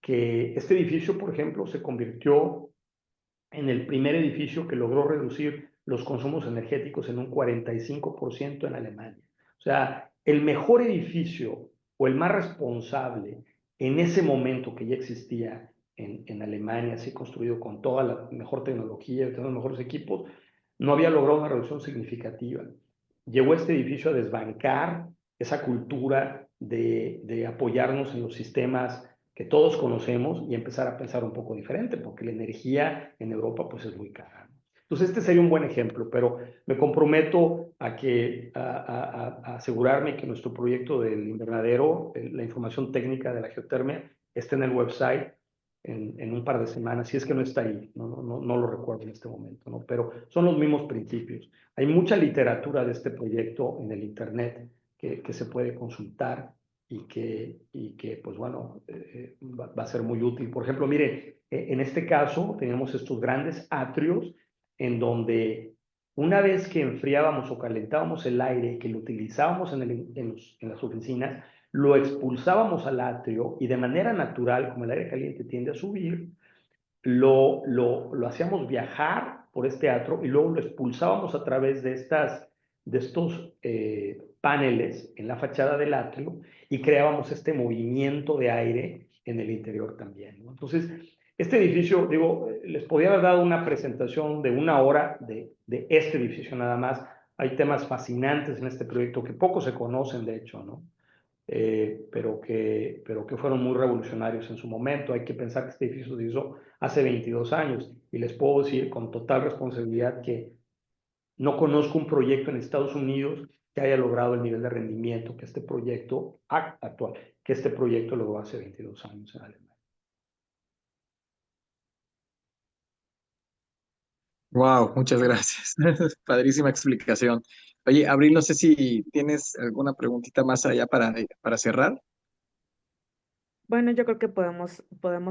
que este edificio, por ejemplo, se convirtió en el primer edificio que logró reducir los consumos energéticos en un 45% en Alemania. O sea, el mejor edificio o el más responsable en ese momento que ya existía en Alemania, así construido con toda la mejor tecnología, con los mejores equipos, no había logrado una reducción significativa. Llegó este edificio a desbancar esa cultura de apoyarnos en los sistemas que todos conocemos y empezar a pensar un poco diferente, porque la energía en Europa pues es muy cara. Entonces este sería un buen ejemplo, pero me comprometo a asegurarme que nuestro proyecto del invernadero, la información técnica de la geotermia, esté en el website en un par de semanas, si es que no está ahí, no lo recuerdo en este momento, ¿no? Pero son los mismos principios. Hay mucha literatura de este proyecto en el internet que se puede consultar y que pues bueno, va a ser muy útil. Por ejemplo, mire, en este caso teníamos estos grandes atrios en donde una vez que enfriábamos o calentábamos el aire que lo utilizábamos en las oficinas, lo expulsábamos al atrio y de manera natural, como el aire caliente tiende a subir, lo hacíamos viajar por este atrio y luego lo expulsábamos a través de estos paneles en la fachada del atrio y creábamos este movimiento de aire en el interior también, ¿no? Entonces, Este edificio, digo, les podía haber dado una presentación de 1 hora de este edificio nada más. Hay temas fascinantes en este proyecto que poco se conocen, de hecho, ¿no? Pero que fueron muy revolucionarios en su momento. Hay que pensar que este edificio se hizo hace 22 años y les puedo decir con total responsabilidad que no conozco un proyecto en Estados Unidos que haya logrado el nivel de rendimiento que este proyecto actual, que este proyecto logró hace 22 años en Alemania. Wow, muchas gracias. Padrísima explicación. Oye, Abril, no sé si tienes alguna preguntita más allá para cerrar. Bueno, yo creo que podemos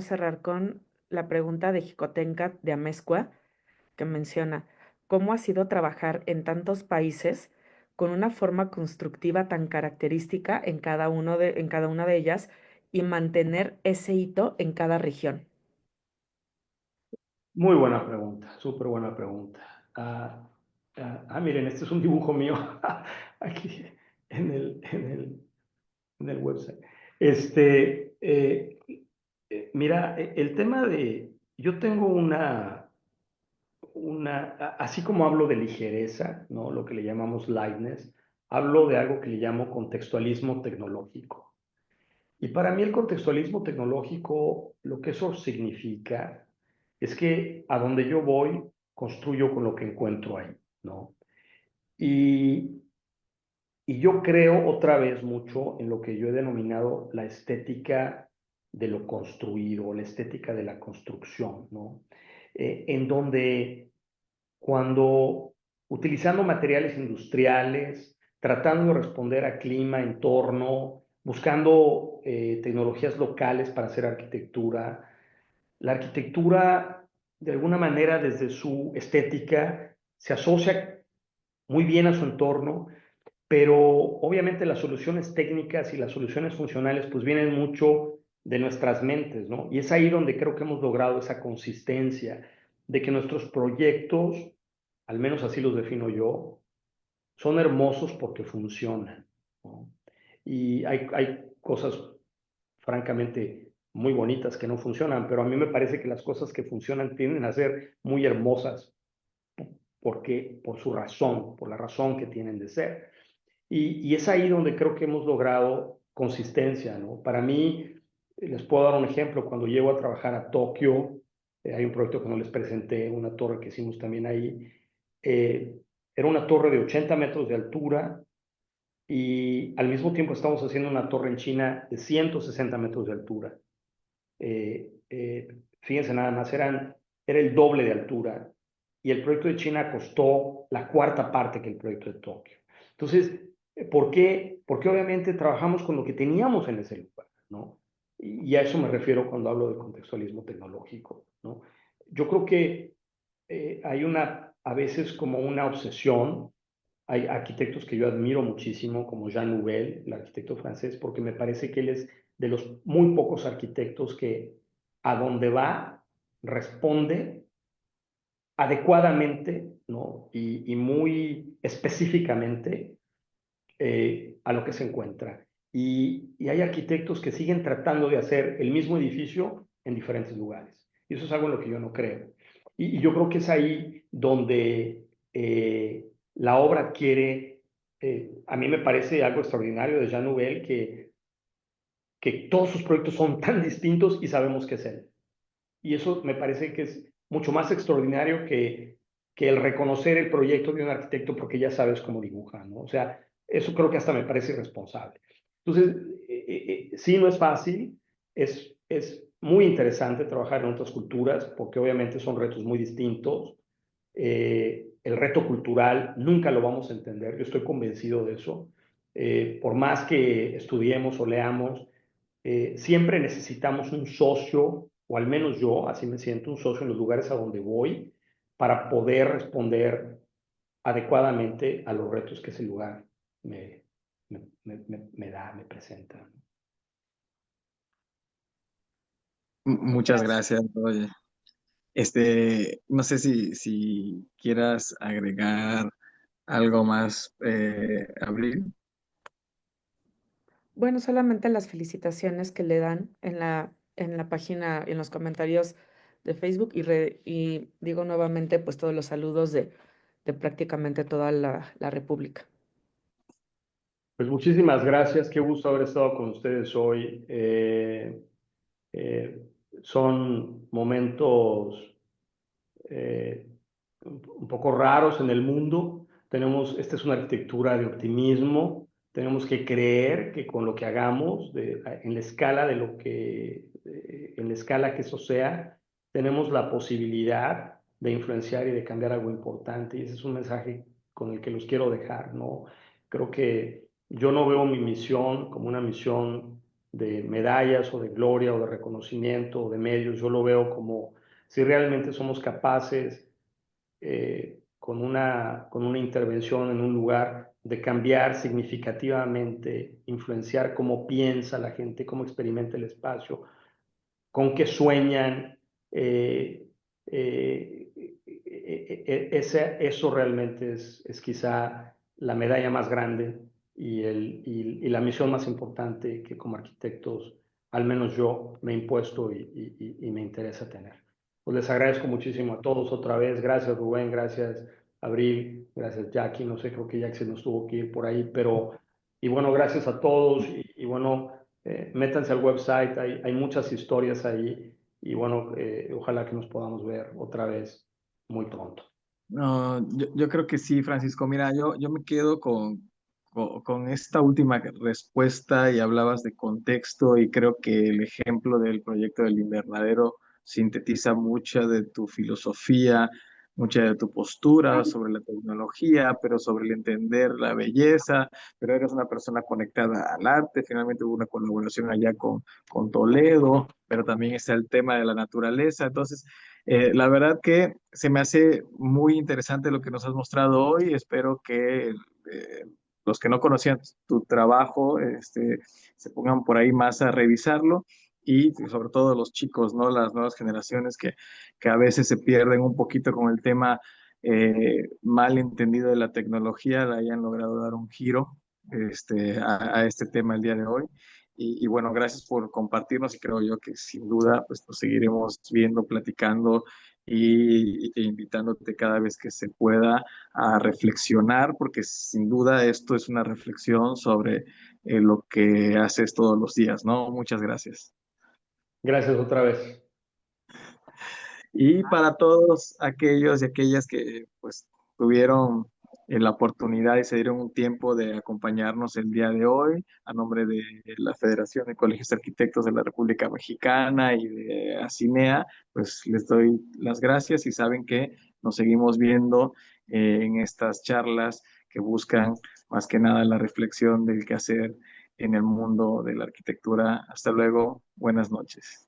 cerrar con la pregunta de Jicotenca de Amezcua, que menciona, ¿cómo ha sido trabajar en tantos países con una forma constructiva tan característica en cada una de ellas y mantener ese hito en cada región? Muy buena pregunta, súper buena pregunta. Miren, este es un dibujo mío aquí en el website. Mira, el tema yo tengo así como hablo de ligereza, ¿no? Lo que le llamamos lightness, hablo de algo que le llamo contextualismo tecnológico. Y para mí el contextualismo tecnológico, lo que eso significa es que a donde yo voy, construyo con lo que encuentro ahí, ¿no? Y, y yo creo otra vez mucho en lo que yo he denominado la estética de lo construido, la estética de la construcción, ¿no? En donde cuando utilizando materiales industriales, tratando de responder a clima, entorno, buscando tecnologías locales para hacer arquitectura. La arquitectura, de alguna manera, desde su estética, se asocia muy bien a su entorno, pero obviamente las soluciones técnicas y las soluciones funcionales pues vienen mucho de nuestras mentes, ¿no? Y es ahí donde creo que hemos logrado esa consistencia de que nuestros proyectos, al menos así los defino yo, son hermosos porque funcionan, ¿no? Y hay cosas francamente muy bonitas que no funcionan, pero a mí me parece que las cosas que funcionan tienden a ser muy hermosas porque, por su razón, por la razón que tienen de ser. Y es ahí donde creo que hemos logrado consistencia, ¿no? Para mí, les puedo dar un ejemplo, cuando llego a trabajar a Tokio, hay un proyecto que no les presenté, una torre que hicimos también ahí, era una torre de 80 metros de altura y al mismo tiempo estamos haciendo una torre en China de 160 metros de altura. Fíjense nada más, era el doble de altura y el proyecto de China costó la cuarta parte que el proyecto de Tokio. Entonces, ¿por qué? Porque obviamente trabajamos con lo que teníamos en ese lugar, ¿no? Y a eso me refiero cuando hablo de contextualismo tecnológico, ¿no? Yo creo que hay a veces como una obsesión. Hay arquitectos que yo admiro muchísimo, como Jean Nouvel, el arquitecto francés, porque me parece que él es de los muy pocos arquitectos que a donde va responde adecuadamente, ¿no? y muy específicamente a lo que se encuentra. Y hay arquitectos que siguen tratando de hacer el mismo edificio en diferentes lugares. Y eso es algo en lo que yo no creo. Y yo creo que es ahí donde la obra adquiere, a mí me parece algo extraordinario de Jean Nouvel, que todos sus proyectos son tan distintos y sabemos que es él. Y eso me parece que es mucho más extraordinario que el reconocer el proyecto de un arquitecto porque ya sabes cómo dibuja, ¿no? O sea, eso creo que hasta me parece irresponsable. Entonces, sí, no es fácil, es muy interesante trabajar en otras culturas porque obviamente son retos muy distintos. El reto cultural nunca lo vamos a entender, yo estoy convencido de eso. Por más que estudiemos o leamos, siempre necesitamos un socio, o al menos yo, así me siento, un socio en los lugares a donde voy para poder responder adecuadamente a los retos que ese lugar me da, me presenta. Muchas Gracias. gracias. Oye, no sé si quieras agregar algo más, Abril. Bueno, solamente las felicitaciones que le dan en la página, en los comentarios de Facebook y digo nuevamente pues todos los saludos de prácticamente toda la República. Pues muchísimas gracias, qué gusto haber estado con ustedes hoy. Eh, Son momentos un poco raros en el mundo. Esta es una arquitectura de optimismo. Tenemos que creer que con lo que hagamos, en la escala de en la escala que eso sea, tenemos la posibilidad de influenciar y de cambiar algo importante. Y ese es un mensaje con el que los quiero dejar, ¿no? Creo que yo no veo mi misión como una misión de medallas o de gloria o de reconocimiento o de medios. Yo lo veo como si realmente somos capaces, con una intervención en un lugar, de cambiar significativamente, influenciar cómo piensa la gente, cómo experimenta el espacio, con qué sueñan. Eso realmente es quizá la medalla más grande y la misión más importante que como arquitectos, al menos yo, me he impuesto y me interesa tener. Pues les agradezco muchísimo a todos otra vez. Gracias Rubén, gracias Abril, gracias Jackie. No sé, creo que Jackie se nos tuvo que ir por ahí, pero y bueno, gracias a todos y bueno, métanse al website, hay muchas historias ahí y bueno, ojalá que nos podamos ver otra vez muy pronto. No, yo creo que sí, Francisco. Mira, yo me quedo con esta última respuesta y hablabas de contexto y creo que el ejemplo del proyecto del invernadero sintetiza mucha de tu filosofía, mucha de tu postura sobre la tecnología, pero sobre el entender la belleza, pero eres una persona conectada al arte. Finalmente hubo una colaboración allá con Toledo, pero también está el tema de la naturaleza. Entonces, la verdad que se me hace muy interesante lo que nos has mostrado hoy. Espero que los que no conocían tu trabajo se pongan por ahí más a revisarlo y sobre todo los chicos, ¿no? Las nuevas generaciones que a veces se pierden un poquito con el tema mal entendido de la tecnología, le hayan logrado dar un giro a este tema el día de hoy. Y bueno, gracias por compartirnos y creo yo que sin duda pues nos seguiremos viendo, platicando e invitándote cada vez que se pueda a reflexionar, porque sin duda esto es una reflexión sobre lo que haces todos los días, ¿no? Muchas gracias. Gracias otra vez. Y para todos aquellos y aquellas que pues tuvieron la oportunidad y se dieron un tiempo de acompañarnos el día de hoy, a nombre de la Federación de Colegios de Arquitectos de la República Mexicana y de ACINEA, pues les doy las gracias y saben que nos seguimos viendo en estas charlas que buscan más que nada la reflexión del quehacer en el mundo de la arquitectura. Hasta luego, buenas noches.